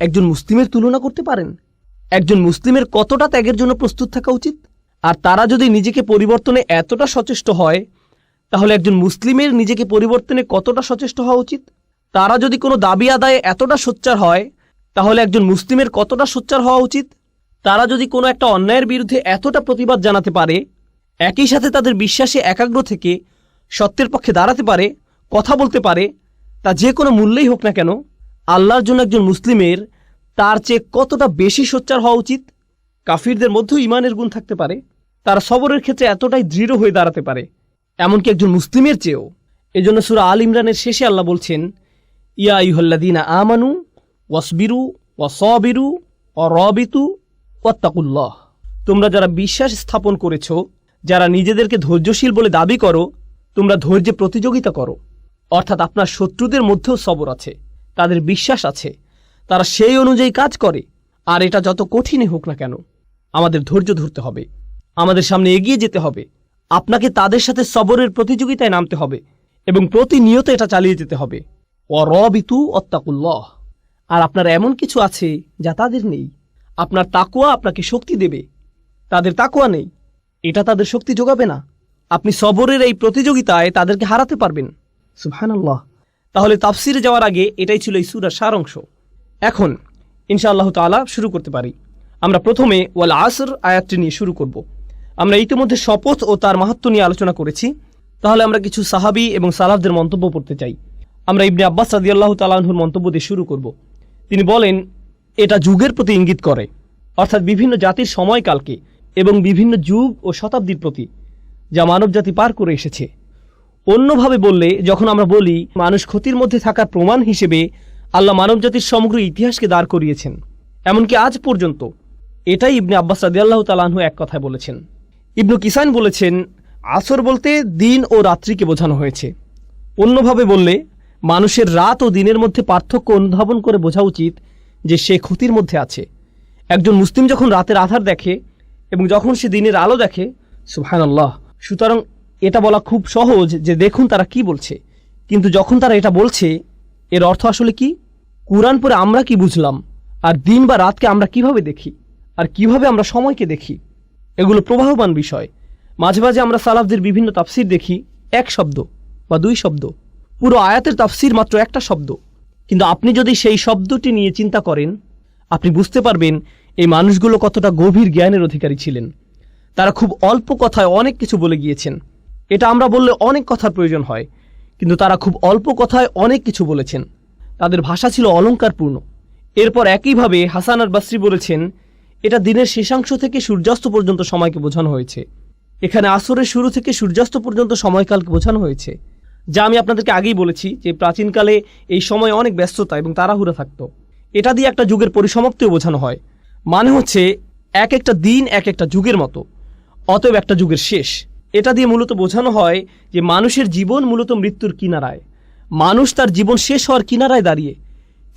একজন মুসলিমের তুলনা করতে পারেন? একজন মুসলিমের কতটা ত্যাগের জন্য প্রস্তুত থাকা উচিত? আর তারা যদি নিজেকে পরিবর্তনে এতটা সচেষ্ট হয়, তাহলে একজন মুসলিমের নিজেকে পরিবর্তনে কতটা সচেষ্ট হওয়া উচিত? তারা যদি কোনো দাবি আদায়ে এতটা সোচ্চার হয়, তাহলে একজন মুসলিমের কতটা সোচ্চার হওয়া উচিত? তারা যদি কোনো একটা অন্যায়ের বিরুদ্ধে এতটা প্রতিবাদ জানাতে পারে, একই সাথে তাদের বিশ্বাসে একাগ্র থেকে সত্যের পক্ষে দাঁড়াতে পারে, কথা বলতে পারে, তা যে কোনো মূল্যেই হোক না কেন, আল্লাহর জন্য একজন মুসলিমের তার চেয়ে কতটা বেশি সোচ্চার হওয়া উচিত? কাফিরদের মধ্যেও ইমানের গুণ থাকতে পারে, তারা সবরের ক্ষেত্রে এতটাই দৃঢ় হয়ে দাঁড়াতে পারে, এমনকি একজন মুসলিমের চেয়েও। এজন্য সূরা আল ইমরানের শেষে আল্লাহ বলছেন, ইয়া আইয়ুহাল্লাযীনা আমানু ওয়াসবিরু ওয়াসাবিরু ওয়ারাবিতু ওয়াত্তাকুল্লাহ। তোমরা যারা বিশ্বাস স্থাপন করেছ, যারা নিজেদেরকে ধৈর্যশীল বলে দাবি করো, তোমরা ধৈর্যে প্রতিযোগিতা করো। অর্থাৎ আপনার শত্রুদের মধ্যেও সবর আছে, তাদের বিশ্বাস আছে, তারা সেই অনুযায়ী কাজ করে। আর এটা যত কঠিনই হোক না কেন, আমাদের ধৈর্য ধরতে হবে, আমাদের সামনে এগিয়ে যেতে হবে। আপনাকে তাদের সাথে সবরের প্রতিযোগিতায় নামতে হবে এবং প্রতিনিয়ত এটা চালিয়ে যেতে হবে। ওয়ারাবিতু ওয়াত্তাকুল্লাহ। আর আপনার এমন কিছু আছে যা তাদের নেই। আপনার তাকওয়া আপনাকে শক্তি দেবে, তাদের তাকওয়া নেই, এটা তাদের শক্তি যোগাবে না। আপনি সবরের এই প্রতিযোগিতায় তাদেরকে হারাতে পারবেন। সুবহানাল্লাহ। তাহলে তাফসিরে যাওয়ার আগে এটাই ছিল এই সূরার সারাংশ। এখন ইনশাআল্লাহ তাআলা শুরু করতে পারি। আমরা প্রথমে ওয়াল আসর আয়াতটি নিয়ে শুরু করব। আমরা ইতিমধ্যে শপথ ও তার মাহাত্ম্য নিয়ে আলোচনা করেছি। তাহলে আমরা কিছু সাহাবী এবং সালাফদের মন্তব্য পড়তে চাই। আমরা ইবনে আব্বাস রাদিয়াল্লাহু তাআলা আনহুর মন্তব্য দিয়ে শুরু করব। তিনি বলেন, এটা যুগের প্রতি ইঙ্গিত করে, অর্থাৎ বিভিন্ন জাতির সময়কালকে এবং বিভিন্ন যুগ ও শতাব্দীর প্রতি, যা মানবজাতি পার করে এসেছে। অন্যভাবে বললে, যখন আমরা বলি মানুষ ক্ষতির মধ্যে থাকার প্রমাণ হিসেবে আল্লাহ মানবজাতির সমগ্র ইতিহাসকে দাঁড় করিয়েছেন, এমনকি আজ পর্যন্ত, এটাই ইবনে আব্বাস রাদিয়াল্লাহু তাআলা আনহু এক কথায় বলেছেন। ইবনু কিসান বলেছেন, আসর বলতে দিন ও রাত্রিকে বোঝানো হয়েছে। অন্যভাবে বললে, মানুষের রাত ও দিনের মধ্যে পার্থক্য অনুধাবন করে বোঝা উচিত যে সে ক্ষতির মধ্যে আছে। একজন মুসলিম যখন রাতের আধার দেখে এবং যখন সে দিনের আলো দেখে, সুবহানাল্লাহ। সুতরাং এটা বলা খুব সহজ যে দেখুন তারা কি বলছে, কিন্তু যখন তারা এটা বলছে, এর অর্থ আসলে কি? কুরআন পড়ে আমরা কি বুঝলাম, আর দিন বা রাতকে আমরা কিভাবে দেখি, আর কিভাবে আমরা সময়কে দেখি, এগুলো প্রবাহমান বিষয়। মাঝে মাঝে আমরা সালাফদের বিভিন্ন তাফসির দেখি, এক শব্দ বা দুই শব্দ, পুরো আয়াতের তাফসির মাত্র একটা শব্দ। কিন্তু আপনি যদি সেই শব্দটি নিয়ে চিন্তা করেন, আপনি বুঝতে পারবেন এই মানুষগুলো কতটা গভীর জ্ঞানের অধিকারী ছিলেন। তারা খুব অল্প কথায় অনেক কিছু বলে গিয়েছেন। এটা আমরা বললে অনেক কথার প্রয়োজন হয়, কিন্তু তারা খুব অল্প কথায় অনেক কিছু বলেছেন। তাদের ভাষা ছিল অলঙ্কারপূর্ণ। এরপর একইভাবে হাসান আল বাসরি বলেছেন, এটা দিনের শেষাংশ থেকে সূর্যাস্ত পর্যন্ত সময়কে বোঝানো হয়েছে। এখানে আসরের শুরু থেকে সূর্যাস্ত পর্যন্ত সময়কালকে বোঝানো হয়েছে, যা আমি আপনাদেরকে আগেই বলেছি যে প্রাচীনকালে এই সময় অনেক ব্যস্ততা এবং তাড়াহুড়া থাকত। এটা দিয়ে একটা যুগের পরিসমাপ্তিও বোঝানো হয়। মানে হচ্ছে এক একটা দিন এক একটা যুগের মতো, অতএব একটা যুগের শেষ। এটা দিয়ে মূলত বোঝানো হয় যে মানুষের জীবন মূলত মৃত্যুর কিনারায়। মানুষ তার জীবন শেষ হওয়ার কিনারায় দাঁড়িয়ে,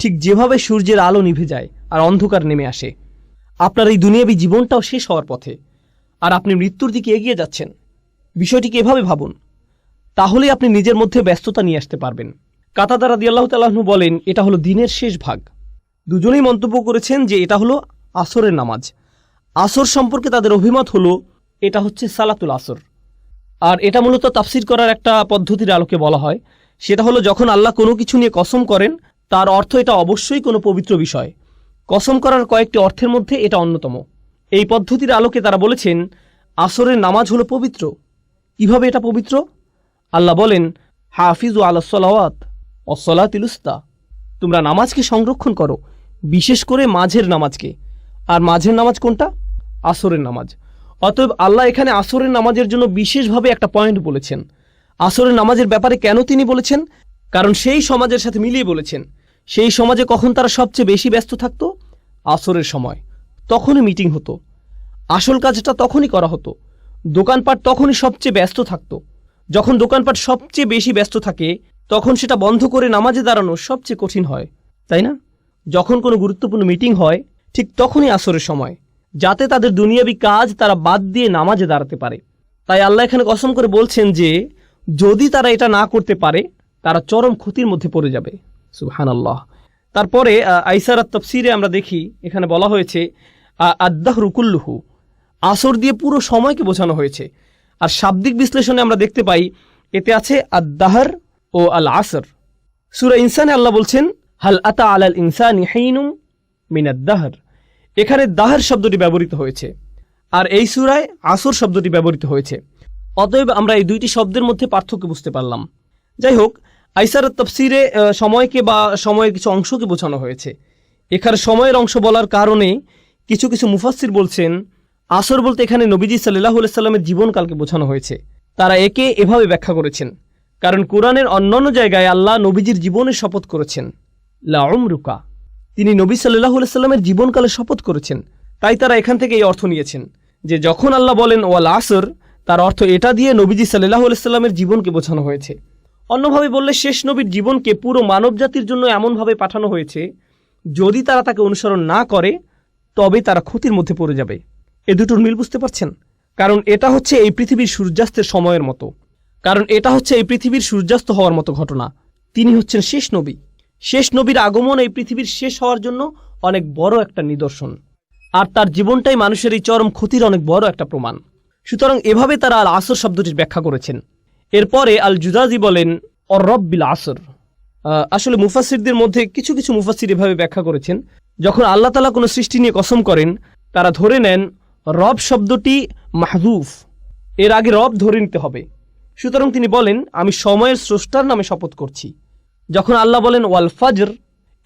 ঠিক যেভাবে সূর্যের আলো নিভে যায় আর অন্ধকার নেমে আসে। আপনার এই দুনিয়াবী জীবনটাও শেষ হওয়ার পথে, আর আপনি মৃত্যুর দিকে এগিয়ে যাচ্ছেন। বিষয়টিকে এভাবে ভাবুন, তাহলেই আপনি নিজের মধ্যে ব্যস্ততা নিয়ে আসতে পারবেন। কাতাদা রাদিয়াল্লাহু তাআলা আনহু বলেন, এটা হলো দিনের শেষ ভাগ। দুজনেই মন্তব্য করেছেন যে এটা হলো আসরের নামাজ। আসর সম্পর্কে তাদের অভিমত হলো এটা হচ্ছে সালাতুল আসর। আর এটা মূলত তাফসির করার একটা পদ্ধতির আলোকে বলা হয়। সেটা হলো, যখন আল্লাহ কোনো কিছু নিয়ে কসম করেন, তার অর্থ এটা অবশ্যই কোনো পবিত্র বিষয়। কসম করার কয়েকটি অর্থের মধ্যে এটা অন্যতম। এই পদ্ধতির আলোকে তারা বলেছেন আসরের নামাজ হলো পবিত্র। কিভাবে এটা পবিত্র? আল্লাহ বলেন, হাফিজু আলাস সালাওয়াত ওয়াস সালাতিল উস্তা, তোমরা নামাজকে সংরক্ষণ করো, বিশেষ করে মাঝের নামাজকে। আর মাঝের নামাজ কোনটা? আসরের নামাজ। অতএব আল্লাহ এখানে আসরের নামাজের জন্য বিশেষভাবে একটা পয়েন্ট বলেছেন। আসরের নামাজের ব্যাপারে কেন তিনি বলেছেন? কারণ সেই সমাজের সাথে মিলিয়ে বলেছেন। সেই সমাজে কখন তারা সবচেয়ে বেশি ব্যস্ত থাকতো? আসরের সময়। তখনই মিটিং হতো, আসল কাজটা তখনই করা হতো। দোকানপাট তখনই সবচেয়ে ব্যস্ত থাকতো। যখন দোকানপাট সবচেয়ে বেশি ব্যস্ত থাকে, তখন সেটা বন্ধ করে নামাজে দাঁড়ানো সবচেয়ে কঠিন হয়, তাই না? যখন কোনো গুরুত্বপূর্ণ মিটিং হয়, ঠিক তখনই আসরের সময়, যাতে তাদের দুনিয়াবী কাজ তারা বাদ দিয়ে নামাজে দাঁড়াতে পারে। তাই আল্লাহ এখানে কসম করে বলছেন যে যদি তারা এটা না করতে পারে, তারা চরম ক্ষতির মধ্যে পড়ে যাবে। সুবহানাল্লাহ। তারপরে আইসারাত তাফসিরে আমরা দেখি, এখানে বলা হয়েছে আদ-দাহরু কুল্লুহু, আসর দিয়ে পুরো সময়কে বোঝানো হয়েছে। আর শাব্দিক বিশ্লেষণে আমরা দেখতে পাই এতে আছে আদ-দাহর ও আল আসর। সূরা ইনসানে আল্লাহ বলছেন, হাল আতা আলাল ইনসানি হিনুম মিনাদ দাহর। এখানে দাহর শব্দটি ব্যবহৃত হয়েছে, আর এই সূরায় আসর শব্দটি ব্যবহৃত হয়েছে। অতএব আমরা এই দুইটি শব্দের মধ্যে পার্থক্য বুঝতে পারলাম। যাই হোক, আইসারাত তাফসিরে সময়কে বা সময়ের কিছু অংশকে বোঝানো হয়েছে। এখানে সময়ের অংশ বলার কারণে কিছু কিছু মুফাসসির বলছেন আসর বলতে এখানে নবীজি সাল্লাল্লাহু আলাইহি সাল্লামের জীবনকালকে বোঝানো হয়েছে। তারা একে এভাবে ব্যাখ্যা করেছেন, কারণ কোরআনের অন্যান্য জায়গায় আল্লাহ নবীজির জীবনের শপথ করেছেন, লা উমরুকা, তিনি নবী সাল্লাল্লাহু আলাইহি সাল্লামের জীবনকালে শপথ করেছেন। তাই তারা এখান থেকে এই অর্থ নিয়েছেন যে যখন আল্লাহ বলেন ওয়াল আসর, তার অর্থ এটা দিয়ে নবীজি সাল্লাল্লাহু আলাইহি সাল্লামের জীবনকে বোঝানো হয়েছে। অন্যভাবে বললে শেষ নবীর জীবনকে পুরো মানবজাতির জন্য এমনভাবে পাঠানো হয়েছে, যদি তারা তাকে অনুসরণ না করে তবে তারা ক্ষতির মধ্যে পড়ে যাবে। এ দুটোর মিল বুঝতে পারছেন? কারণ এটা হচ্ছে এই পৃথিবীর সূর্যাস্তের সময়ের মতো, সূর্যাস্ত হওয়ার মতো ঘটনা। তিনি হচ্ছেন শেষ নবী। শেষ নবীর আগমন এই পৃথিবীর শেষ হওয়ার জন্য অনেক বড় একটা নিদর্শন, আর তার জীবনটাই মানুষের এই চরম ক্ষতির অনেক বড় একটা প্রমাণ। সুতরাং এভাবে তারা আল আসর শব্দটির ব্যাখ্যা করেছেন। এরপরে আল জুজাজি বলেন অর রব্বিল আসর। আসলে মুফাসসিরদের মধ্যে কিছু কিছু মুফাসসির এভাবে ব্যাখ্যা করেছেন, যখন আল্লাহ তাআলা কোনো সৃষ্টি নিয়ে কসম করেন তারা ধরে নেন রব শব্দটি মাহযুফ, এর আগে রব ধরে নিতে হবে। সুতরাং তিনি বলেন আমি সময়ের স্রষ্টার নামে শপথ করছি। যখন আল্লাহ বলেন ওয়াল ফাজর,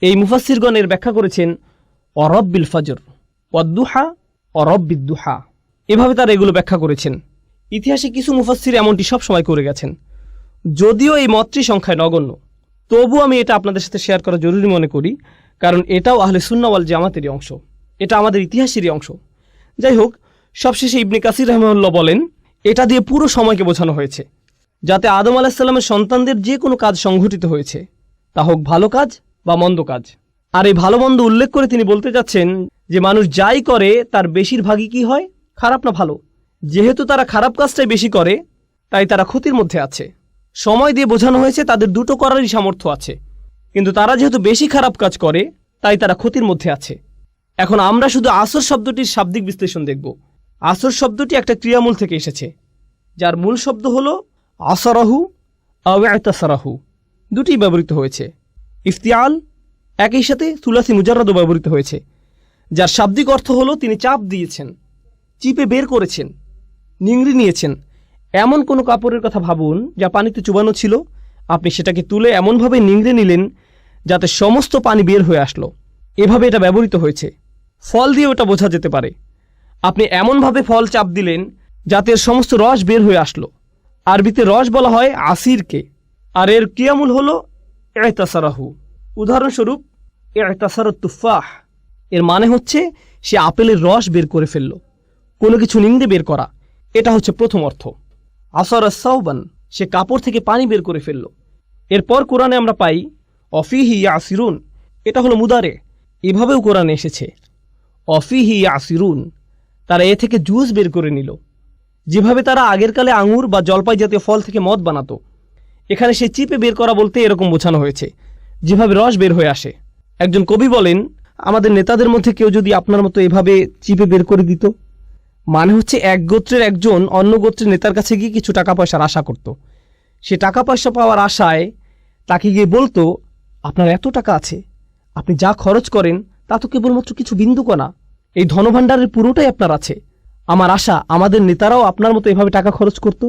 এই মুফাসসিরগণ এর ব্যাখ্যা করেছেন অরব্বিল ফাজর ওয়াদ্দুহা অরব্বিদ্দুহা, এভাবে তারা এগুলো ব্যাখ্যা করেছেন। ইতিহাসে কিছু মুফাসসির এমনটি সব সময় করে গেছেন, যদিও এই মতটি সংখ্যায় নগণ্য, তবু আমি এটা আপনাদের সাথে শেয়ার করা জরুরি মনে করি, কারণ এটাও আহলে সুন্নাহ ওয়াল জামাতেরই অংশ, এটা আমাদের ইতিহাসেরই অংশ। যাই হোক, সবশেষে ইবনে কাসির রাহিমাহুল্লাহ বলেন এটা দিয়ে পুরো সময়কে বোঝানো হয়েছে, যাতে আদম আলাইহিস সালামের সন্তানদের যে কোনো কাজ সংঘটিত হয়েছে, তা হোক ভালো কাজ বা মন্দ কাজ। আর এই ভালো মন্দ উল্লেখ করে তিনি বলতে যাচ্ছেন যে মানুষ যাই করে তার বেশিরভাগই কি হয়, খারাপ না ভালো। যেহেতু তারা খারাপ কাজটাই বেশি করে, তাই তারা ক্ষতির মধ্যে আছে। সময় দিয়ে বোঝানো হয়েছে তাদের দুটো করারই সামর্থ্য আছে, কিন্তু তারা যেহেতু বেশি খারাপ কাজ করে তাই তারা ক্ষতির মধ্যে আছে। এখন আমরা শুধু আসর শব্দটির শাব্দিক বিশ্লেষণ দেখব। আসর শব্দটি একটা ক্রিয়ামূল থেকে এসেছে, যার মূল শব্দ হলো আসরাহু আও ইতাসারাহু, দুটি ব্যবহৃত হয়েছে। ইফতিয়াল একই সাথে সুলাসি মুজাররাদও ব্যবহৃত হয়েছে, যার শাব্দিক অর্থ হলো তিনি চাপ দিয়েছেন, চিপে বের করেছেন, নিংড়ে নিয়েছেন। এমন কোনো কাপড়ের কথা ভাবুন যা পানিতে চুবানো ছিল, আপনি সেটাকে তুলে এমনভাবে নিংড়ে নিলেন যাতে সমস্ত পানি বের হয়ে আসলো, এভাবে এটা ব্যবহৃত হয়েছে। ফল দিয়ে ওটা বোঝা যেতে পারে, আপনি এমনভাবে ফল চাপ দিলেন যাতে এর সমস্ত রস বের হয়ে আসলো। আরবিতে রস বলা হয় আসিরকে, আর এর ক্রিয়ামূল হলো ইতাসারাহু। উদাহরণস্বরূপ ইতাসারাত তুফাহ, এর মানে হচ্ছে সে আপেলের রস বের করে ফেলল, কোনো কিছু নিংড়ে বের করা, এটা হচ্ছে প্রথম অর্থ। আসর সাওবান, সে কাপড় থেকে পানি বের করে ফেলল। এরপর কোরআনে আমরা পাই অফিহি ইয়াসিরুন, এটা হলো মুদারে, এভাবেও কোরআনে এসেছে অফিহি ইয়াসিরুন, তারা এ থেকে জুস বের করে নিল। যেভাবে তারা আগের কালে আঙুর বা জলপাই জাতীয় ফল থেকে মদ বানাতো, এখানে সে চিপে বের করা বলতে এরকম বোঝানো হয়েছে, যেভাবে রস বের হয়ে আসে। একজন কবি বলেন আমাদের নেতাদের মধ্যে কেউ যদি আপনার মতো এভাবে চিপে বের করে দিত, মানে হচ্ছে এক গোত্রের একজন অন্য গোত্রের নেতার কাছে গিয়ে কিছু টাকা পয়সার আশা করত। সে টাকা পয়সা পাওয়ার আশায় তাকে গিয়ে বলতো আপনার এত টাকা আছে, আপনি যা খরচ করেন তা তো কেবলমাত্র কিছু বিন্দুকণা, এই ধনভাণ্ডারের পুরোটাই আপনার আছে। আমার আশা আমাদের নেতারাও আপনার মতো এভাবে টাকা খরচ করত,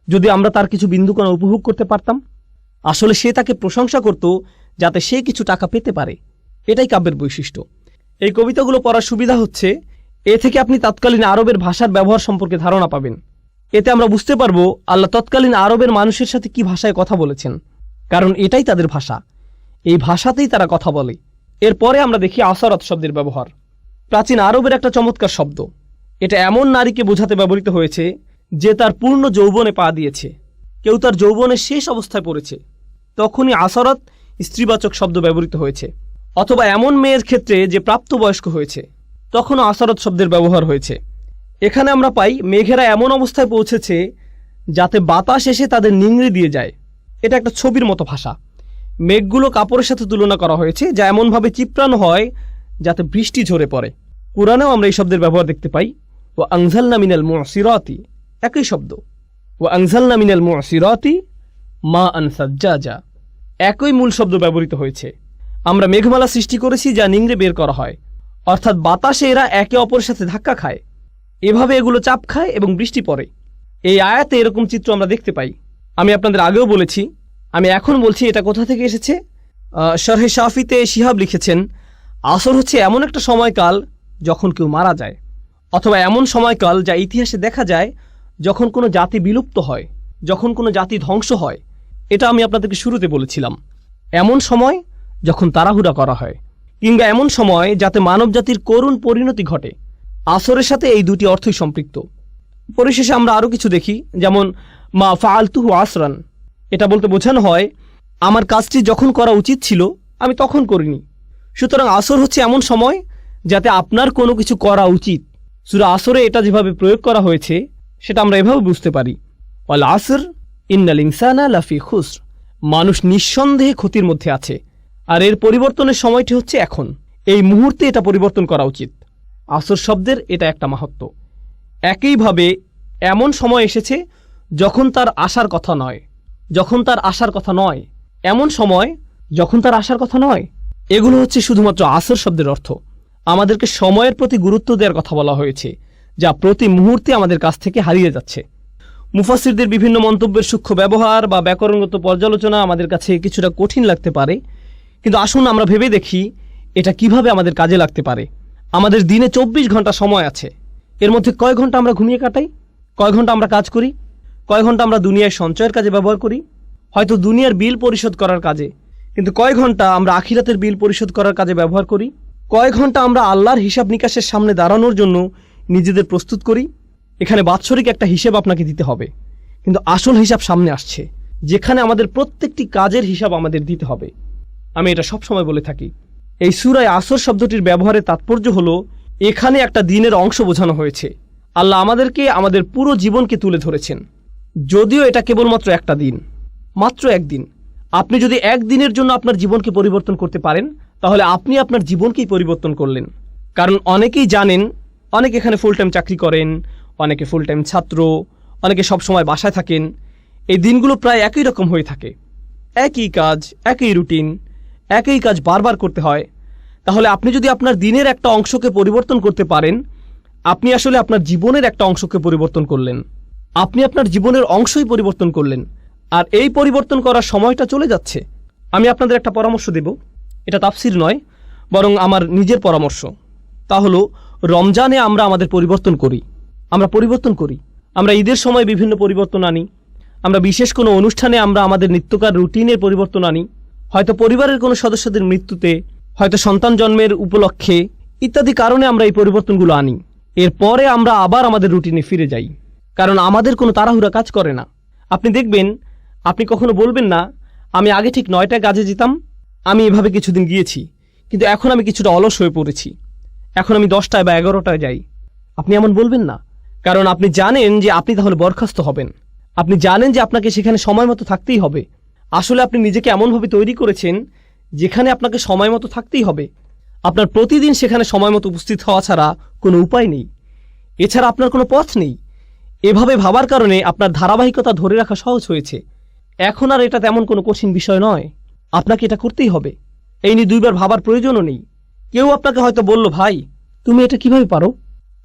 যদি আমরা তার কিছু বিন্দুকণা উপভোগ করতে পারতাম। আসলে সে তাকে প্রশংসা করত যাতে সে কিছু টাকা পেতে পারে, এটাই কাব্যের বৈশিষ্ট্য। এই কবিতাগুলো পড়ার সুবিধা হচ্ছে এ থেকে আপনি তৎকালীন আরবের ভাষার ব্যবহার সম্পর্কে ধারণা পাবেন। এতে আমরা বুঝতে পারবো আল্লাহ তৎকালীন আরবের মানুষের সাথে কি ভাষায় কথা বলেছেন, কারণ এটাই তাদের ভাষা, এই ভাষাতেই তারা কথা বলে। এরপরে আমরা দেখি আসরাত শব্দের ব্যবহার। প্রাচীন আরবের একটা চমৎকার শব্দ, এটা এমন নারীকে বোঝাতে ব্যবহৃত হয়েছে যে তার পূর্ণ যৌবনে পা দিয়েছে, কেউ তার যৌবনের শেষ অবস্থায় পড়েছে, তখনই আসরাত স্ত্রীবাচক শব্দ ব্যবহৃত হয়েছে। অথবা এমন মেয়ের ক্ষেত্রে যে প্রাপ্তবয়স্ক হয়েছে, তখনও আসরাত শব্দের ব্যবহার হয়েছে। এখানে আমরা পাই মেঘেরা এমন অবস্থায় পৌঁছেছে যাতে বাতাস এসে তাদের নিংড়ে দিয়ে যায়। এটা একটা ছবির মতো ভাষা। মেঘগুলো কাপড়ের সাথে তুলনা করা হয়েছে, যা এমনভাবে চিপড়ানো হয় যাতে বৃষ্টি ঝরে পড়ে। কোরআনেও আমরা এই শব্দের ব্যবহার দেখতে পাই, ও আনজালনা মিনাল মুসিরাতি, একই শব্দ, ও আনজালনা মিনাল মুসিরাতি মা আনসাজ্জাজা, একই মূল শব্দ ব্যবহৃত হয়েছে। আমরা মেঘমালা সৃষ্টি করেছি যা নিংড়ে বের করা হয়, অর্থাৎ বাতাসে এরা একে অপরের সাথে ধাক্কা খায়, এভাবে এগুলো চাপ খায় এবং বৃষ্টি পড়ে। এই আয়াতে এরকম চিত্র আমরা দেখতে পাই। আমি আপনাদের আগেও বলেছি, আমি এখন বলছি এটা কোথা থেকে এসেছে। শরহে শাফিতে শিহাব লিখেছেন আসর হচ্ছে এমন একটা সময়কাল যখন কেউ মারা যায়, অথবা এমন সময়কাল যা ইতিহাসে দেখা যায় যখন কোনো জাতি বিলুপ্ত হয়, যখন কোনো জাতি ধ্বংস হয়। এটা আমি আপনাদেরকে শুরুতে বলেছিলাম। এমন সময় যখন তাড়াহুড়া করা হয়, কিংবা এমন সময় যাতে মানবজাতির করুণ পরিণতি ঘটে। আসরের সাথে এই দুটি অর্থই সম্পৃক্ত। পরিশেষে আমরা আরও কিছু দেখি, যেমন মা ফাআলতুহু আসরান। এটা বলতে বোঝানো হয় আমার কাজটি যখন করা উচিত ছিল আমি তখন করিনি। সুতরাং আসর হচ্ছে এমন সময় যাতে আপনার কোনো কিছু করা উচিত। সূরা আসরে এটা যেভাবে প্রয়োগ করা হয়েছে সেটা আমরা এভাবে বুঝতে পারি, ওয়াল আসর ইন্নাল ইনসানা লাফি খুসর। মানুষ নিঃসন্দেহে ক্ষতির মধ্যে আছে, আর এর পরিবর্তনের সময়টি হচ্ছে এখন, এই মুহূর্তে এটা পরিবর্তন করা উচিত। আসর শব্দের এটা একটা মাহাত্ম্য। একইভাবে এমন সময় এসেছে যখন তার আসার কথা নয়, যখন তার আসার কথা নয়, এমন সময় যখন তার আসার কথা নয়। এগুলো হচ্ছে শুধুমাত্র আসর শব্দের অর্থ। আমাদেরকে সময়ের প্রতি গুরুত্ব দেওয়ার কথা বলা হয়েছে, যা প্রতি মুহূর্তে আমাদের কাছ থেকে হারিয়ে যাচ্ছে। মুফাসসিরদের বিভিন্ন মন্তব্যের সূক্ষ্ম ব্যবহার বা ব্যাকরণগত পর্যালোচনা আমাদের কাছে কিছুটা কঠিন লাগতে পারে, কিন্তু আসুন আমরা ভেবে দেখি এটা কিভাবে আমাদের কাজে লাগতে পারে। আমাদের দিনে 24 ঘন্টা সময় আছে। এর মধ্যে কয় ঘন্টা আমরা ঘুমিয়ে কাটাই, কয় ঘন্টা আমরা কাজ করি, কয় ঘন্টা আমরা দুনিয়ায় সঞ্চয়ের কাজে ব্যবহার করি, হয়তো দুনিয়ার বিল পরিশোধ করার কাজে, কিন্তু কয় ঘন্টা আমরা আখিরাতের বিল পরিশোধ করার কাজে ব্যবহার করি, কয় ঘন্টা আমরা আল্লাহর হিসাব নিকাশের সামনে দাঁড়ানোর জন্য নিজেদের প্রস্তুত করি। এখানে বাৎসরিক একটা হিসেব আপনাকে দিতে হবে, কিন্তু আসল হিসাব সামনে আসছে, যেখানে আমাদের প্রত্যেকটি কাজের হিসাব আমাদের দিতে হবে। আমি এটা সবসময় বলে থাকি, এই সূরায় আসর শব্দটির ব্যবহারের তাৎপর্য হলো এখানে একটা দিনের অংশ বোঝানো হয়েছে। আল্লাহ আমাদেরকে আমাদের পুরো জীবনকে তুলে ধরেছেন, যদিও এটা কেবলমাত্র একটা দিন, মাত্র একদিন। আপনি যদি একদিনের জন্য আপনার জীবনকে পরিবর্তন করতে পারেন, তাহলে আপনি আপনার জীবনকেই পরিবর্তন করলেন। কারণ অনেকেই জানেন, অনেকে এখানে ফুল টাইম চাকরি করেন, অনেকে ফুল টাইম ছাত্র, অনেকে সবসময় বাসায় থাকেন। এই দিনগুলো প্রায় একই রকম হয়ে থাকে, একই কাজ, একই রুটিন, একই কাজ বারবার করতে হয়। তাহলে আপনি যদি আপনার দিনের একটা অংশকে পরিবর্তন করতে পারেন, আপনি আসলে আপনার জীবনের একটা অংশকে পরিবর্তন করলেন। আপনি আপনার জীবনের অংশই পরিবর্তন করলেন, আর এই পরিবর্তন করার সময়টা চলে যাচ্ছে। আমি আপনাদের একটা পরামর্শ দেব, এটা তাফসির নয়, বরং আমার নিজের পরামর্শ। তা হলো, রমজানে আমরা আমাদের পরিবর্তন করি, আমরা ঈদের সময় বিভিন্ন পরিবর্তন আনি, আমরা বিশেষ কোনো অনুষ্ঠানে আমরা আমাদের নিত্যকার রুটিনের পরিবর্তন আনি, হয়তো পরিবারের কোনো সদস্যদের মৃত্যুতে, হয়তো সন্তান জন্মের উপলক্ষে, ইত্যাদি কারণে আমরা এই পরিবর্তনগুলো আনি। এরপরে আমরা আবার আমাদের রুটিনে ফিরে যাই, কারণ আমাদের কোনো তাড়াহুড়া কাজ করে না। আপনি দেখবেন, আপনি কখনো বলবেন না আমি আগে ঠিক 9টায় কাজে যেতাম, আমি এভাবে কিছুদিন গিয়েছি, কিন্তু এখন আমি কিছুটা অলস হয়ে পড়েছি, এখন আমি 10টায় বা 11টায় যাই। আপনি এমন বলবেন না, কারণ আপনি জানেন যে আপনি তাহলে বরখাস্ত হবেন। আপনি জানেন যে আপনাকে সেখানে সময় মতো থাকতেই হবে। আসলে আপনি নিজেকে এমনভাবে তৈরি করেছেন যেখানে আপনাকে সময় মতো থাকতেই হবে। আপনার প্রতিদিন সেখানে সময় মতো উপস্থিত হওয়া ছাড়া কোনো উপায় নেই, এছাড়া আপনার কোনো পথ নেই। এভাবে ভাবার কারণে আপনার ধারাবাহিকতা ধরে রাখা সহজ হয়েছে। এখন আর এটা তেমন কোনো কঠিন বিষয় নয়, আপনাকে এটা করতেই হবে। এই নিয়ে দুইবার ভাবার প্রয়োজনও নেই। কেউ আপনাকে হয়তো বলল, ভাই তুমি এটা কিভাবে পারো?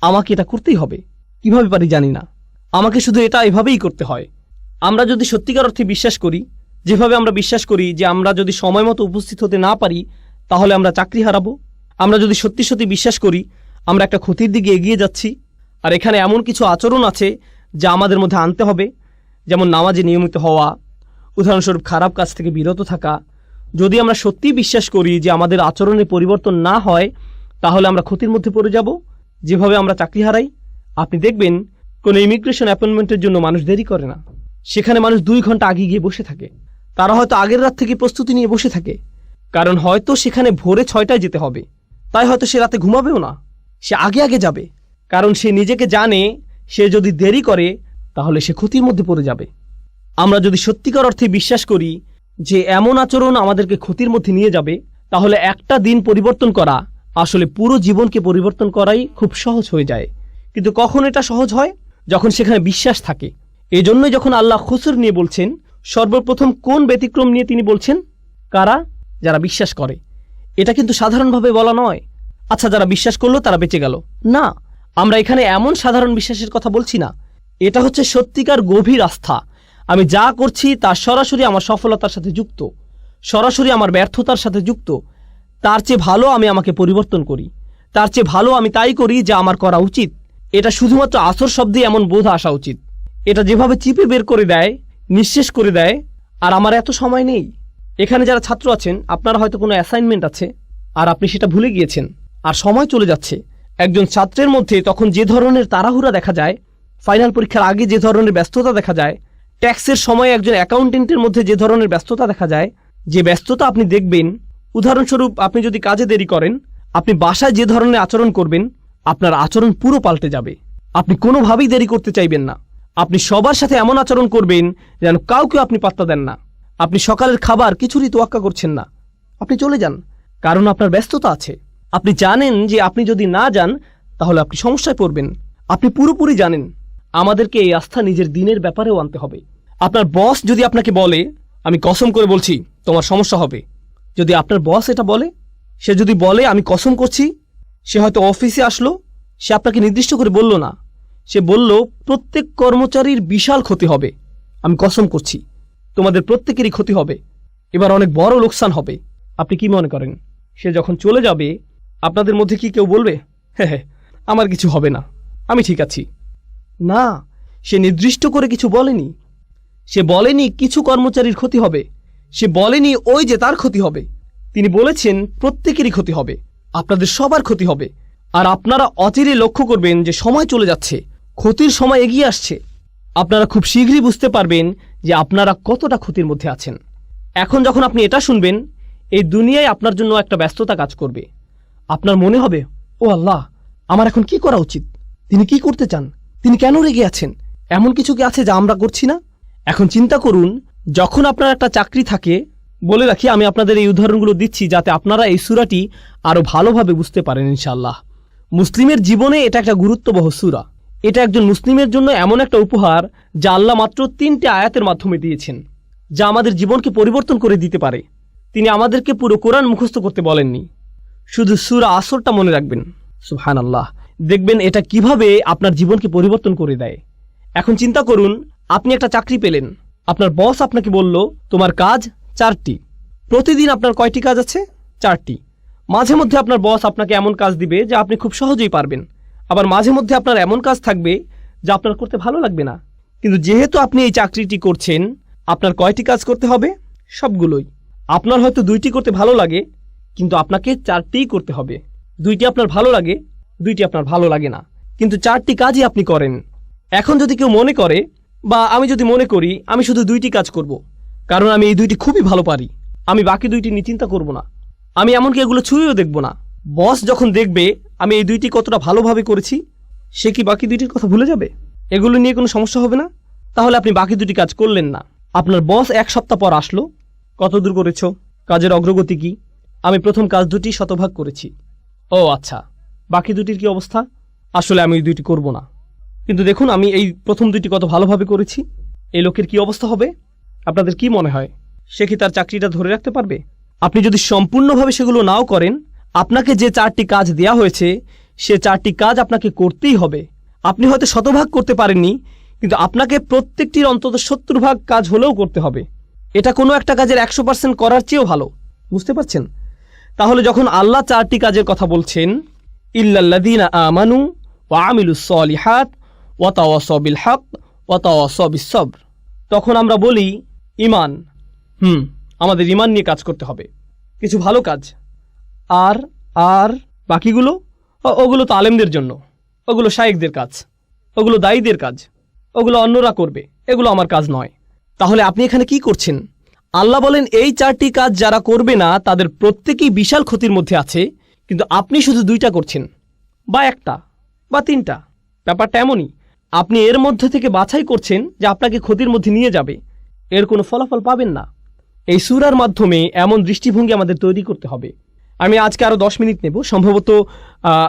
আমাকে এটা করতেই হবে। কিভাবে পারি জানি না, আমাকে শুধু এটা এভাবেই করতে হয়। আমরা যদি সত্যিকার অর্থে বিশ্বাস করি, যেভাবে আমরা বিশ্বাস করি যে আমরা যদি সময় মতো উপস্থিত হতে না পারি তাহলে আমরা চাকরি হারাবো, আমরা যদি সত্যি সত্যি বিশ্বাস করি আমরা একটা ক্ষতির দিকে এগিয়ে যাচ্ছি, আর এখানে এমন কিছু আচরণ আছে যা আমাদের মধ্যে আনতে হবে, যেমন নামাজে নিয়মিত হওয়া, উদাহরণস্বরূপ খারাপ কাজ থেকে বিরত থাকা। যদি আমরা সত্যিই বিশ্বাস করি যে আমাদের আচরণে পরিবর্তন না হয় তাহলে আমরা ক্ষতির মধ্যে পড়ে যাব, যেভাবে আমরা চাকরি হারাই। আপনি দেখবেন কোনো ইমিগ্রেশন অ্যাপয়েন্টমেন্টের জন্য মানুষ দেরি করে না, সেখানে মানুষ 2 ঘন্টা আগে গিয়ে বসে থাকে। তারা হয়তো আগের রাত থেকে প্রস্তুতি নিয়ে বসে থাকে, কারণ হয়তো সেখানে ভোরে 6টায় যেতে হবে, তাই হয়তো সে রাতে ঘুমাবেও না, সে আগে আগে যাবে, কারণ সে নিজেকে জানে সে যদি দেরি করে তাহলে সে ক্ষতির মধ্যে পড়ে যাবে। আমরা যদি সত্যিকার অর্থে বিশ্বাস করি যে এমন আচরণ আমাদেরকে ক্ষতির মধ্যে নিয়ে যাবে, তাহলে একটা দিন পরিবর্তন করা আসলে পুরো জীবনকে পরিবর্তন করাই খুব সহজ হয়ে যায়। কিন্তু কখন এটা সহজ হয়? যখন সেখানে বিশ্বাস থাকে। এজন্যই যখন আল্লাহ খুসর নিয়ে বলছেন, সর্বপ্রথম কোন ব্যতিক্রম নিয়ে তিনি বলছেন? কারা? যারা বিশ্বাস করে। এটা কিন্তু সাধারণভাবে বলা নয়, আচ্ছা যারা বিশ্বাস করলো তারা বেঁচে গেল, না। আমরা এখানে এমন সাধারণ বিশ্বাসের কথা বলছি না, এটা হচ্ছে সত্যিকার গভীর আস্থা। আমি যা করছি তা সরাসরি আমার সফলতার সাথে যুক্ত, সরাসরি আমার ব্যর্থতার সাথে যুক্ত। তার চেয়ে ভালো আমি আমাকে পরিবর্তন করি, তার চেয়ে ভালো আমি তাই করি যা আমার করা উচিত। এটা শুধুমাত্র আসর শব্দে এমন বোধ আসা উচিত। এটা যেভাবে চিপে বের করে দেয়, নিঃশেষ করে দেয়, আর আমার এত সময় নেই। এখানে যারা ছাত্র আছেন, আপনারা হয়তো কোনো অ্যাসাইনমেন্ট আছে আর আপনি সেটা ভুলে গিয়েছেন, আর সময় চলে যাচ্ছে। একজন ছাত্রের মধ্যে তখন যে ধরনের তাড়াহুড়া দেখা যায়, ফাইনাল পরীক্ষার আগে যে ধরনের ব্যস্ততা দেখা যায়, ট্যাক্সের সময় একজন অ্যাকাউন্টেন্টের মধ্যে যে ধরনের ব্যস্ততা দেখা যায়, যে ব্যস্ততা আপনি দেখবেন, উদাহরণস্বরূপ আপনি যদি কাজে দেরি করেন, আপনি বাসায় যে ধরনের আচরণ করবেন, আপনার আচরণ পুরো পাল্টে যাবে। আপনি কোনোভাবেই দেরি করতে চাইবেন না। আপনি সবার সাথে এমন আচরণ করবেন যেন কাউকে আপনি পাত্তা দেন না। আপনি সকালের খাবার কিছুরই তোয়াক্কা করছেন না, আপনি চলে যান, কারণ আপনার ব্যস্ততা আছে। আপনি জানেন যে আপনি যদি না যান তাহলে আপনি সমস্যায় পড়বেন। আপনি পুরোপুরি জানেন। আমাদেরকে এই আস্থা নিজের দিনের ব্যাপারেও আনতে হবে। আপনার বস যদি আপনাকে বলে, আমি কসম করে বলছি তোমার সমস্যা হবে, যদি আপনার বস এটা বলে, সে যদি বলে আমি কসম করছি, সে হয়তো অফিসে আসলো, সে আপনাকে নির্দিষ্ট করে বলল না, সে বলল প্রত্যেক কর্মচারীর বিশাল ক্ষতি হবে, আমি কসম করছি তোমাদের প্রত্যেকেরই ক্ষতি হবে, এবার অনেক বড় লোকসান হবে। আপনি কি মনে করেন সে যখন চলে যাবে আপনাদের মধ্যে কি কেউ বলবে হ্যাঁ হ্যাঁ আমার কিছু হবে না, আমি ঠিক আছি? না, সে নির্দিষ্ট করে কিছু বলেনি। সে বলেনি কিছু কর্মচারীর ক্ষতি হবে, সে বলেনি ওই যে তার ক্ষতি হবে। তিনি বলেছেন প্রত্যেকেরই ক্ষতি হবে, আপনাদের সবার ক্ষতি হবে। আর আপনারা অচিরে লক্ষ্য করবেন যে সময় চলে যাচ্ছে, ক্ষতির সময় এগিয়ে আসছে। আপনারা খুব শীঘ্রই বুঝতে পারবেন যে আপনারা কতটা ক্ষতির মধ্যে আছেন। এখন যখন আপনি এটা শুনবেন, এই দুনিয়ায় আপনার জন্য একটা ব্যস্ততা কাজ করবে। আপনার মনে হবে, ও আল্লাহ, আমার এখন কি করা উচিত? তিনি কি করতে চান? তিনি কেন রেগে আছেন? এমন কিছু কি আছে যা আমরা করছি না? এখন চিন্তা করুন, যখন আপনার একটা চাকরি থাকে, বলে রাখি আমি আপনাদের এই উদাহরণগুলো দিচ্ছি যাতে আপনারা এই সূরাটি আরও ভালোভাবে বুঝতে পারেন ইনশাআল্লাহ। মুসলিমের জীবনে এটা একটা গুরুত্ববহ সূরা। এটা একজন মুসলিমের জন্য এমন একটা উপহার যা আল্লাহ মাত্র 3টে আয়াতের মাধ্যমে দিয়েছেন, যা আমাদের জীবনকে পরিবর্তন করে দিতে পারে। তিনি আমাদেরকে পুরো কোরআন মুখস্থ করতে বলেননি, শুধু সূরা আসরটা মনে রাখবেন। সুবহানাল্লাহ, দেখবেন এটা কিভাবে আপনার জীবনকে পরিবর্তন করে দেয়। এখন চিন্তা করুন, আপনি একটা চাকরি পেলেন, আপনার বস আপনাকে বলল তোমার কাজ 4টি। প্রতিদিন আপনার কয়টি কাজ আছে? 4টি। মাঝে মধ্যে আপনার বস আপনাকে এমন কাজ দিবে যা আপনি খুব সহজেই পারবেন, আবার মাঝে মধ্যে আপনার এমন কাজ থাকবে যা আপনার করতে ভালো লাগবে না। কিন্তু যেহেতু আপনি এই চাকরিটি করছেন, আপনার কয়টি কাজ করতে হবে? সবগুলোই। আপনার হয়তো 2টি করতে ভালো লাগে, কিন্তু আপনাকে 4টিই করতে হবে। 2টি আপনার ভালো লাগে, 2টি আপনার ভালো লাগে না, কিন্তু 4টি কাজই আপনি করেন। এখন যদি কেউ মনে করে, বা আমি যদি মনে করি আমি শুধু 2টি কাজ করব, কারণ আমি এই 2টি খুবই ভালো পারি, আমি বাকি 2টি নিয়ে চিন্তা করব না, আমি এমনকি এগুলো ছুঁয়েও দেখব না। বস যখন দেখবে আমি এই 2টি কতটা ভালোভাবে করেছি, সে কি বাকি 2টির কথা ভুলে যাবে? এগুলো নিয়ে কোনো সমস্যা হবে না? তাহলে আপনি বাকি 2টি কাজ করলেন না। আপনার বস 1 সপ্তাহ পর আসলো, কত দূর করেছ? কাজের অগ্রগতি কি? আমি প্রথম কাজ 2টি শতভাগ করেছি। ও আচ্ছা, বাকি 2টির কি অবস্থা? আসলে আমি এই 2টি করব না, কিন্তু দেখুন আমি এই প্রথম 2টি কত ভালোভাবে করেছি। এই লোকের কি অবস্থা হবে? আপনাদের কি মনে হয়, সে কি তার চাকরিটা ধরে রাখতে পারবে? আপনি যদি সম্পূর্ণভাবে সেগুলো নাও করেন, আপনাকে যে 4টি কাজ দেয়া হয়েছে সে 4টি কাজ আপনাকে করতেই হবে। আপনি হয়তো শতভাগ করতে পারেননি, কিন্তু আপনাকে প্রত্যেকটির অন্তত 70 ভাগ কাজ হলেও করতে হবে। এটা কোনো একটা কাজের 100% করার চেয়েও ভালো। বুঝতে পারছেন? তাহলে যখন আল্লাহ 4টি কাজের কথা বলছেন, ইল্লাল্লাযীনা আমানু ওয়া আমিলুস সলিহাত ওয়া তাওয়াসাউ বিল হক ওয়া তাওয়াসাউ বিস সবর, তখন আমরা বলি ঈমান। আমাদের ঈমান নিয়ে কাজ করতে হবে, কিছু ভালো কাজ। আর আর বাকিগুলো, ওগুলো তো আলেমদের জন্য, ওগুলো শায়েখদের কাজ, ওগুলো দায়ীদের কাজ, ওগুলো অন্যরা করবে, এগুলো আমার কাজ নয়। তাহলে আপনি এখানে কি করছেন? আল্লাহ বলেন এই 4টি কাজ যারা করবে না তাদের প্রত্যেকেই বিশাল ক্ষতির মধ্যে আছে, কিন্তু আপনি শুধু 2টা করছেন, বা 1টা বা 3টা। ব্যাপারটা এমনই, আপনি এর মধ্যে থেকে বাছাই করছেন যে আপনাকে ক্ষতির মধ্যে নিয়ে যাবে, এর কোনো ফলাফল পাবেন না। এই সূরার মাধ্যমে এমন দৃষ্টিভঙ্গি আমাদের তৈরি করতে হবে। আমি আজকে আরও 10 মিনিট নেব, সম্ভবত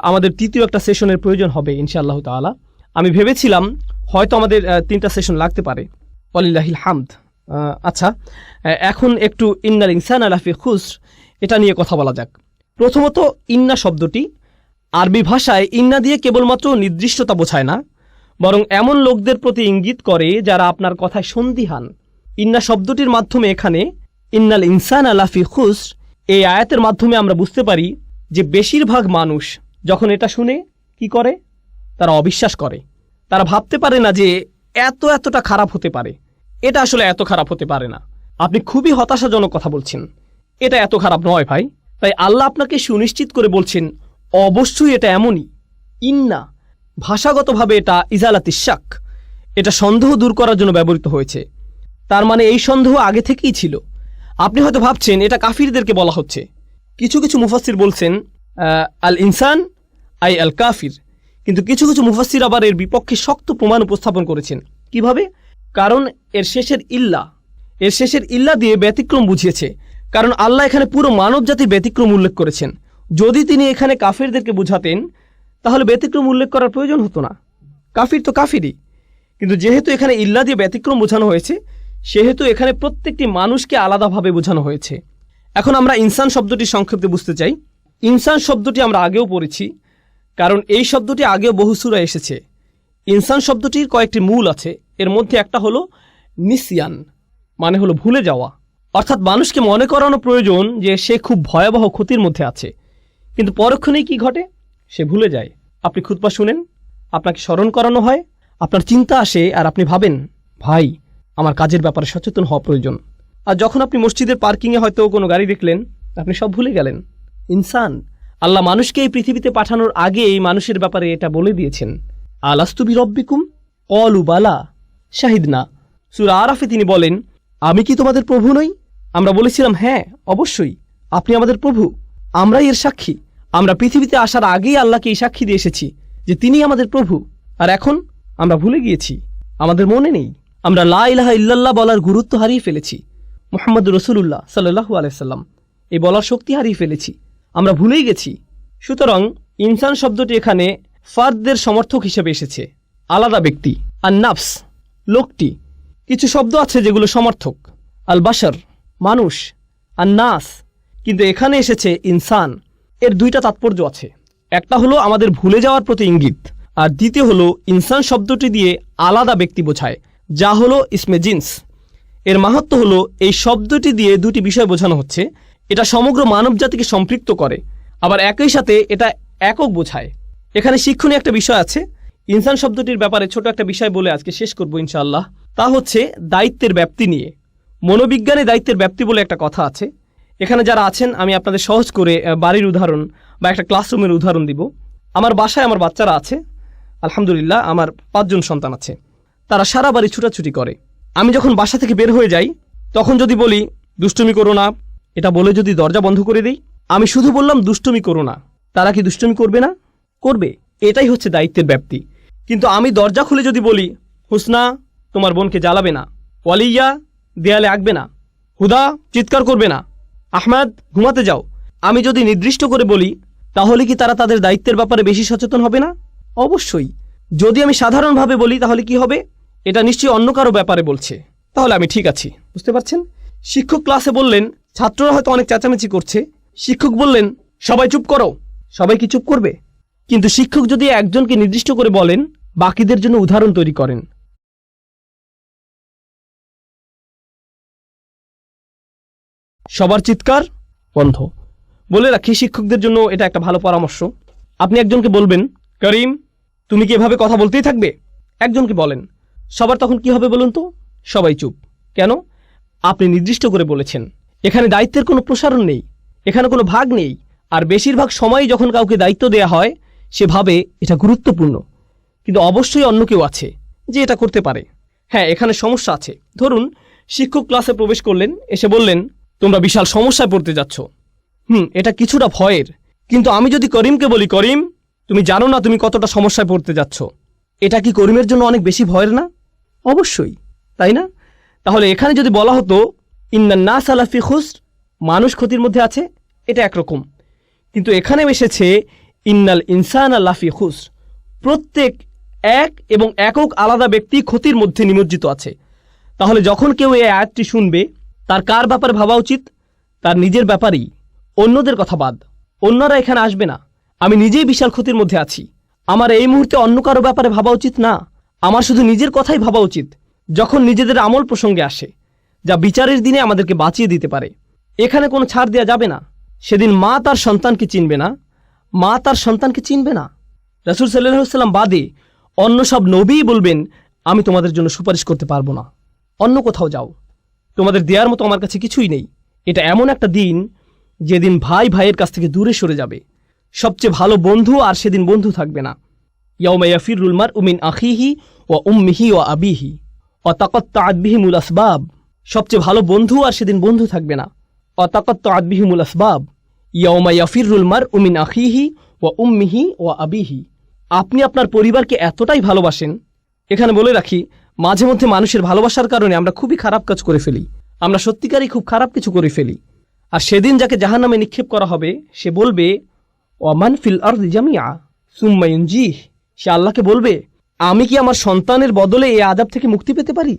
আমাদের তৃতীয় একটা সেশনের প্রয়োজন হবে ইনশাআল্লাহ তাআলা। আমি ভেবেছিলাম হয়তো আমাদের 3টা সেশন লাগতে পারে, ওয়ালিল্লাহিল হামদ। আচ্ছা, এখন একটু ইন্নাল ইনসানা লাফি খুসর এটা নিয়ে কথা বলা যাক। প্রথমত, ইন্না শব্দটি আরবি ভাষায় ইন্না দিয়ে কেবলমাত্র নির্দিষ্টতা বোঝায় না, বরং এমন লোকদের প্রতি ইঙ্গিত করে যারা আপনার কথায় সন্দিহান। ইন্না শব্দটির মাধ্যমে এখানে ইন্নাল ইনসানা লাফি খুসর এই আয়াতের মাধ্যমে আমরা বুঝতে পারি যে বেশিরভাগ মানুষ যখন এটা শুনে কি করে? তারা অবিশ্বাস করে। তারা ভাবতে পারে না যে এতটা খারাপ হতে পারে। এটা আসলে এত খারাপ হতে পারে না। আপনি খুবই হতাশাজনক কথা বলছেন। এটা এত খারাপ নয় ভাই। তাই আল্লাহ আপনাকে সুনিশ্চিত করে বলছেন অবশ্যই এটা এমনই। ইন্না ভাষাগতভাবে এটা ইজালাতিশ শাক, এটা সন্দেহ দূর করার জন্য ব্যবহৃত হয়েছে। তার মানে এই সন্দেহ আগে থেকেই ছিল। আপনি হয়তো ভাবছেন এটা কাফিরদেরকে বলা হচ্ছে। কিছু কিছু মুফাসসির বলছেন আল ইনসান আই আল কাফির, কিন্তু কিছু কিছু মুফাসসির আবার এর বিপক্ষে শক্ত প্রমাণ উপস্থাপন করেছেন। কিভাবে? কারণ এর শেষের ইল্লা দিয়ে ব্যতিক্রম বুঝিয়েছে। কারণ আল্লাহ এখানে পুরো মানব জাতির ব্যতিক্রম উল্লেখ করেছেন। যদি তিনি এখানে কাফিরদেরকে বুঝাতেন তাহলে ব্যতিক্রম উল্লেখ করার প্রয়োজন হতো না। কাফির তো কাফিরই, কিন্তু যেহেতু এখানে ইল্লা দিয়ে ব্যতিক্রম বোঝানো হয়েছে সেহেতু এখানে প্রত্যেকটি মানুষকে আলাদাভাবে বোঝানো হয়েছে। এখন আমরা ইনসান শব্দটি সংক্ষেপে বুঝতে চাই। ইনসান শব্দটি আমরা আগেও পড়েছি, কারণ এই শব্দটি আগেও বহু সূরায় এসেছে। ইনসান শব্দটির কয়েকটি মূল আছে। এর মধ্যে একটা হলো নিসিয়ান, মানে হলো ভুলে যাওয়া। অর্থাৎ মানুষকে মনে করানো প্রয়োজন যে সে খুব ভয়াবহ ক্ষতির মধ্যে আছে, কিন্তু পরক্ষণেই কি ঘটে? সে ভুলে যায়। আপনি খুতবা শুনেন, আপনাকে স্মরণ করানো হয়, আপনার চিন্তা আসে আর আপনি ভাবেন ভাই আমার কাজের ব্যাপারে সচেতন হওয়া প্রয়োজন। আর যখন আপনি মসজিদের পার্কিংয়ে হয়তো কোনো গাড়ি দেখলেন, আপনি সব ভুলে গেলেন। ইনসান, আল্লাহ মানুষকে এই পৃথিবীতে পাঠানোর আগে এই মানুষের ব্যাপারে এটা বলে দিয়েছেন, আলাস্তু বিরব্বিকুম ক্বালু বালা শাহিদনা। সূরা আরাফে তিনি বলেন, আমি কি তোমাদের প্রভু নই? আমরা বলেছিলাম হ্যাঁ অবশ্যই আপনি আমাদের প্রভু, আমরাই এর সাক্ষী। আমরা পৃথিবীতে আসার আগেই আল্লাহকে এই সাক্ষী দিয়ে এসেছি যে তিনি আমাদের প্রভু। আর এখন আমরা ভুলে গিয়েছি, আমাদের মনে নেই। আমরা লা ইলাহা ইল্লাল্লাহ বলার গুরুত্ব হারিয়ে ফেলেছি। মুহাম্মদুর রাসূলুল্লাহ সাল্লাল্লাহু আলাইহি সাল্লাম এই বলার শক্তি হারিয়ে ফেলেছি, আমরা ভুলেই গেছি। সুতরাং ইনসান শব্দটি এখানে ফার্দদের সমর্থক হিসেবে এসেছে, আলাদা ব্যক্তি। আর নাফস লোকটি, কিছু শব্দ আছে যেগুলো সমর্থক, আল বাশার মানুষ, আর নাস, কিন্তু এখানে এসেছে ইনসান। এর দুইটা তাৎপর্য আছে। একটা হলো আমাদের ভুলে যাওয়ার প্রতি ইঙ্গিত, আর দ্বিতীয় হলো ইনসান শব্দটি দিয়ে আলাদা ব্যক্তি বোঝায়, যা হলো ইসমে জিন্স। এর মাহাত্ম্য হলো এই শব্দটি দিয়ে দুটি বিষয় বোঝানো হচ্ছে। এটা সমগ্র মানব জাতিকে সম্পৃক্ত করে, আবার একই সাথে এটা একক বোঝায়। এখানে শিক্ষণীয় একটা বিষয় আছে। ইনসান শব্দটির ব্যাপারে ছোট একটা বিষয় বলে আজকে শেষ করব ইনশাআল্লাহ। তা হচ্ছে দায়িত্বের ব্যাপ্তি নিয়ে। মনোবিজ্ঞানে দায়িত্বের ব্যাপ্তি বলে একটা কথা আছে। এখানে যারা আছেন আমি আপনাদের সহজ করে বাড়ির উদাহরণ বা একটা ক্লাসরুমের উদাহরণ দিব। আমার বাসায় আমার বাচ্চারা আছে, আলহামদুলিল্লাহ আমার 5 জন সন্তান আছে। তারা সারা বাড়ি ছুটাছুটি করে। আমি যখন বাসা থেকে বের হয়ে যাই তখন যদি বলি দুষ্টুমি করো না, এটা বলে যদি দরজা বন্ধ করে দিই, আমি শুধু বললাম দুষ্টুমি করো না, তারা কি দুষ্টুমি করবে না? করবে। এটাই হচ্ছে দায়িত্বের ব্যাপ্তি। কিন্তু আমি দরজা খুলে যদি বলি হুসনা তোমার বোনকে জ্বালাবে না, ওয়ালিয়া দেয়ালে আঁকবে না, হুদা চিৎকার করবে না, আহমেদ ঘুমাতে যাও, আমি যদি নির্দিষ্ট করে বলি তাহলে কি তারা তাদের দায়িত্বের ব্যাপারে বেশি সচেতন হবে না? অবশ্যই। যদি আমি সাধারণভাবে বলি তাহলে কি হবে? এটা নিশ্চয়ই অন্য কারো ব্যাপারে বলছে, তাহলে আমি ঠিক আছি। বুঝতে পারছেন? শিক্ষক ক্লাসে বললেন, ছাত্ররা হয়তো অনেক চেঁচামেচি করছে, শিক্ষক বললেন সবাই চুপ করো, সবাই কি চুপ করবে? কিন্তু শিক্ষক যদি একজনকে নির্দিষ্ট করে বলেন, বাকিদের জন্য উদাহরণ তৈরি করেন। সবার চিৎকার বন্ধ। বলে রাখি শিক্ষকদের জন্য এটা একটা ভালো পরামর্শ। আপনি একজনকে বলবেন করিম তুমি কি এভাবে কথা বলতেই থাকবে? একজনকে বলেন, সবার তখন কি হবে বলুন তো? সবাই চুপ। কেন? আপনি নির্দিষ্ট করে বলেছেন। এখানে দায়িত্বের কোনো প্রসারণ নেই, এখানে কোনো ভাগ নেই। আর বেশিরভাগ সময়ই যখন কাউকে দায়িত্ব দেয়া হয় সে ভাবে এটা গুরুত্বপূর্ণ, কিন্তু অবশ্যই অন্য কেউ আছে যে এটা করতে পারে। হ্যাঁ, এখানে সমস্যা আছে। ধরুন শিক্ষক ক্লাসে প্রবেশ করলেন, এসে বললেন তোমরা বিশাল সমস্যায় পড়তে যাচ্ছ। এটা কিছুটা ভয়ের, কিন্তু আমি যদি করিমকে বলি করিম তুমি জানো না তুমি কতটা সমস্যায় পড়তে যাচ্ছ, এটা কি করিমের জন্য অনেক বেশি ভয়ের না? অবশ্যই, তাই না? তাহলে এখানে যদি বলা হতো ইন্নান নাস আলা ফি খুসর, মানুষ ক্ষতির মধ্যে আছে, এটা একরকম। কিন্তু এখানে এসেছে ইন্নাল ইনসান আলা ফি খুসর, প্রত্যেক এক এবং একক আলাদা ব্যক্তি ক্ষতির মধ্যে নিমজ্জিত আছে। তাহলে যখন কেউ এই আয়াতটি শুনবে তার কার ব্যাপারে ভাবা উচিত? তার নিজের ব্যাপারেই। অন্যদের কথা বাদ, অন্যরা এখানে আসবে না। আমি নিজেই বিশাল ক্ষতির মধ্যে আছি, আমার এই মুহূর্তে অন্য কারো ব্যাপারে ভাবা উচিত না, আমার শুধু নিজের কথাই ভাবা উচিত। যখন নিজেদের আমল প্রসঙ্গে আসে যা বিচারের দিনে আমাদেরকে বাঁচিয়ে দিতে পারে, এখানে কোনো ছাড় দেওয়া যাবে না। সেদিন মা তার সন্তানকে চিনবে না, মা তার সন্তানকে চিনবে না। রাসূল সাল্লাল্লাহু আলাইহি ওয়াসাল্লাম বাদে অন্য সব নবীই বলবেন আমি তোমাদের জন্য সুপারিশ করতে পারবো না, অন্য কোথাও যাও, তোমাদের দেওয়ার মতো আমার কাছে কিছুই নেই। এটা এমন একটা দিন যেদিন ভাই ভাইয়ের কাছ থেকে দূরে সরে যাবে, সবচেয়ে ভালো বন্ধু আর সেদিন বন্ধু থাকবে না। ইয়াউমা ইয়াফিরুল মারউ মিন আখিহি ওয়া উম্মিহি ওয়া আবিহি ওয়া তাকাত্তাআত বিহিমুল আসবাব। সবচেয়ে ভালো বন্ধু আর সেদিন বন্ধু থাকবে না। ওয়া তাকাত্তাআত বিহিমুল আসবাব। ইয়াউমা ইয়াফিরুল মারউ মিন আখিহি ওয়া উম্মিহি ওয়া আবিহি। আপনি আপনার পরিবারকে এতটাই ভালোবাসেন, এখানে বলে রাখি মাঝে মধ্যে মানুষের ভালোবাসার কারণে আমরা খুবই খারাপ কাজ করে ফেলি, আমরা সত্যিকারই খুব খারাপ কিছু করে ফেলি। আর সেদিন যাকে জাহান্নামে নিক্ষেপ করা হবে সে বলবে ওয়ামান ফিল আরদি জামিআ সুম্মা ইউনজিহ। সে আল্লাহকে বলবে আমি কি আমার সন্তানের বদলে এই আযাব থেকে মুক্তি পেতে পারি?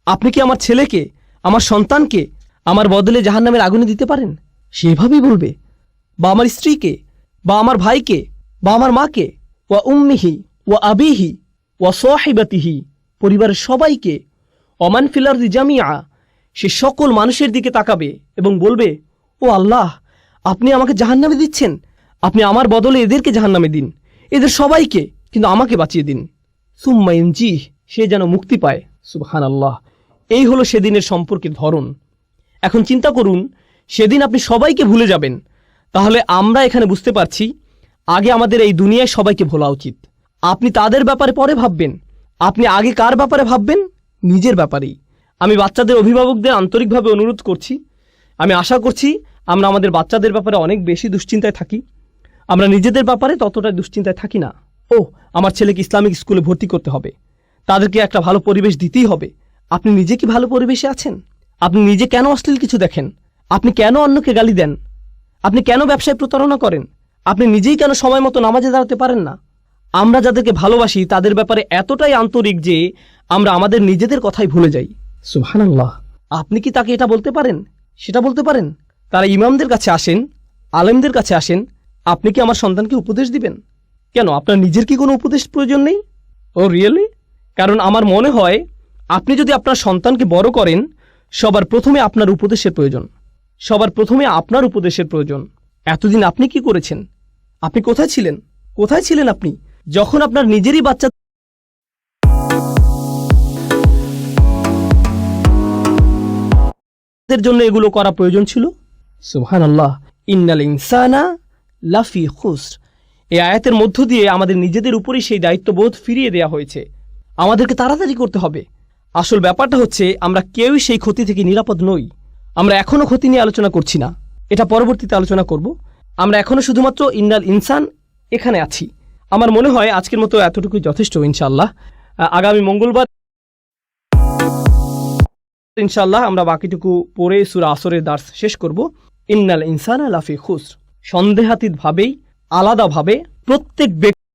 আপনি কি আমার ছেলেকে, আমার সন্তানকে আমার বদলে জাহান্নামের আগুনে দিতে পারেন? সেভাবেই বলবে। বা আমার স্ত্রীকে, বা আমার ভাইকে, বা আমার মাকে, ওয়া উম্মিহি ওয়া আবিহি ওয়া সাহিবাতিহি, পরিবারের সবাইকে। ওমান ফিল আরদি জামিআ, সে সকল মানুষের দিকে তাকাবে এবং বলবে ও আল্লাহ, আপনি আমাকে জাহান্নামে দিচ্ছেন, আপনি আমার বদলে এদেরকে জাহান্নামে দিন, এদের সবাইকে, কিন্তু আমাকে বাঁচিয়ে দিন। সুম্মা ইউনজিহ, সে যেন মুক্তি পায়। সুবহানাল্লাহ। এই হলো সেদিনের সম্পর্কের ধরন। এখন চিন্তা করুন, সেদিন আপনি সবাইকে ভুলে যাবেন। তাহলে আমরা এখানে বুঝতে পারছি আগে আমাদের এই দুনিয়ায় সবাইকে ভোলা উচিত। আপনি তাদের ব্যাপারে পরে ভাববেন। আপনি আগে কার ব্যাপারে ভাববেন? নিজের ব্যাপারেই। আমি বাচ্চাদের অভিভাবকদের আন্তরিকভাবে অনুরোধ করছি, আমি আশা করছি আমরা আমাদের বাচ্চাদের ব্যাপারে অনেক বেশি দুশ্চিন্তায় থাকি, আমরা নিজেদের ব্যাপারে ততটা দুশ্চিন্তায় থাকি না। ও, আমার ছেলেকে ইসলামিক স্কুলে ভর্তি করতে হবে, তাদেরকে একটা ভালো পরিবেশ দিতেই হবে। আপনি নিজে কি ভালো পরিবেশে আছেন? আপনি নিজে কেন অশ্লীল কিছু দেখেন? আপনি কেন অন্যকে গালি দেন? আপনি কেন ব্যবসায় প্রতারণা করেন? আপনি নিজেই কেন সময় মতো নামাজে দাঁড়াতে পারেন না? আমরা যাদেরকে ভালোবাসি তাদের ব্যাপারে এতটাই আন্তরিক যে আমরা আমাদের নিজেদের কথাই ভুলে যাই। সুবহানাল্লাহ। আপনি কি তাকে এটা বলতে পারেন, সেটা বলতে পারেন? তারা ইমামদের কাছে আসেন, আলেমদের কাছে আসেন, আপনি কি আমার সন্তানকে উপদেশ দিবেন? কেন, আপনার নিজের কি কোনো উপদেশ প্রয়োজন নেই? ও রিয়েলি? কারণ আমার মনে হয় আপনি যদি আপনার সন্তানকে বড় করেন, সবার প্রথমে আপনার উপদেশের প্রয়োজন, সবার প্রথমে আপনার উপদেশের প্রয়োজন। এতদিন আপনি কি করেছেন? আপনি কোথায় ছিলেন? কোথায় ছিলেন আপনি যখন আপনার নিজেরই বাচ্চাদের জন্য এগুলো করা প্রয়োজন ছিল? সুবহানাল্লাহ। ইন্নাল ইনসানা লাফি খুসর। এই আয়াতের মধ্য দিয়ে আমাদের নিজেদের উপরেই সেই দায়িত্ববোধ ফিরিয়ে দেয়া হয়েছে। আমাদেরকে তাড়াতাড়ি করতে হবে। আসল ব্যাপারটা হচ্ছে আমরা কেউই সেই ক্ষতি থেকে নিরাপদ নই। আমরা এখনো ক্ষতি নিয়ে আলোচনা করছি না, এটা পরবর্তীতে আলোচনা করব। আমরা এখনো শুধুমাত্র ইন্নাল ইনসান এখানে আছি। আমার মনে হয় আজকের মতো এতটুকুই যথেষ্ট। ইনশাআল্লাহ আগামী মঙ্গলবার ইনশাআল্লাহ আমরা বাকিটুকু পড়ে সূরা আসরের দার্স শেষ করব। ইন্নাল ইনসানা লাফি খুসর। সন্দেহাতীতভাবেই, আলাদাভাবে প্রত্যেক ব্যক্তি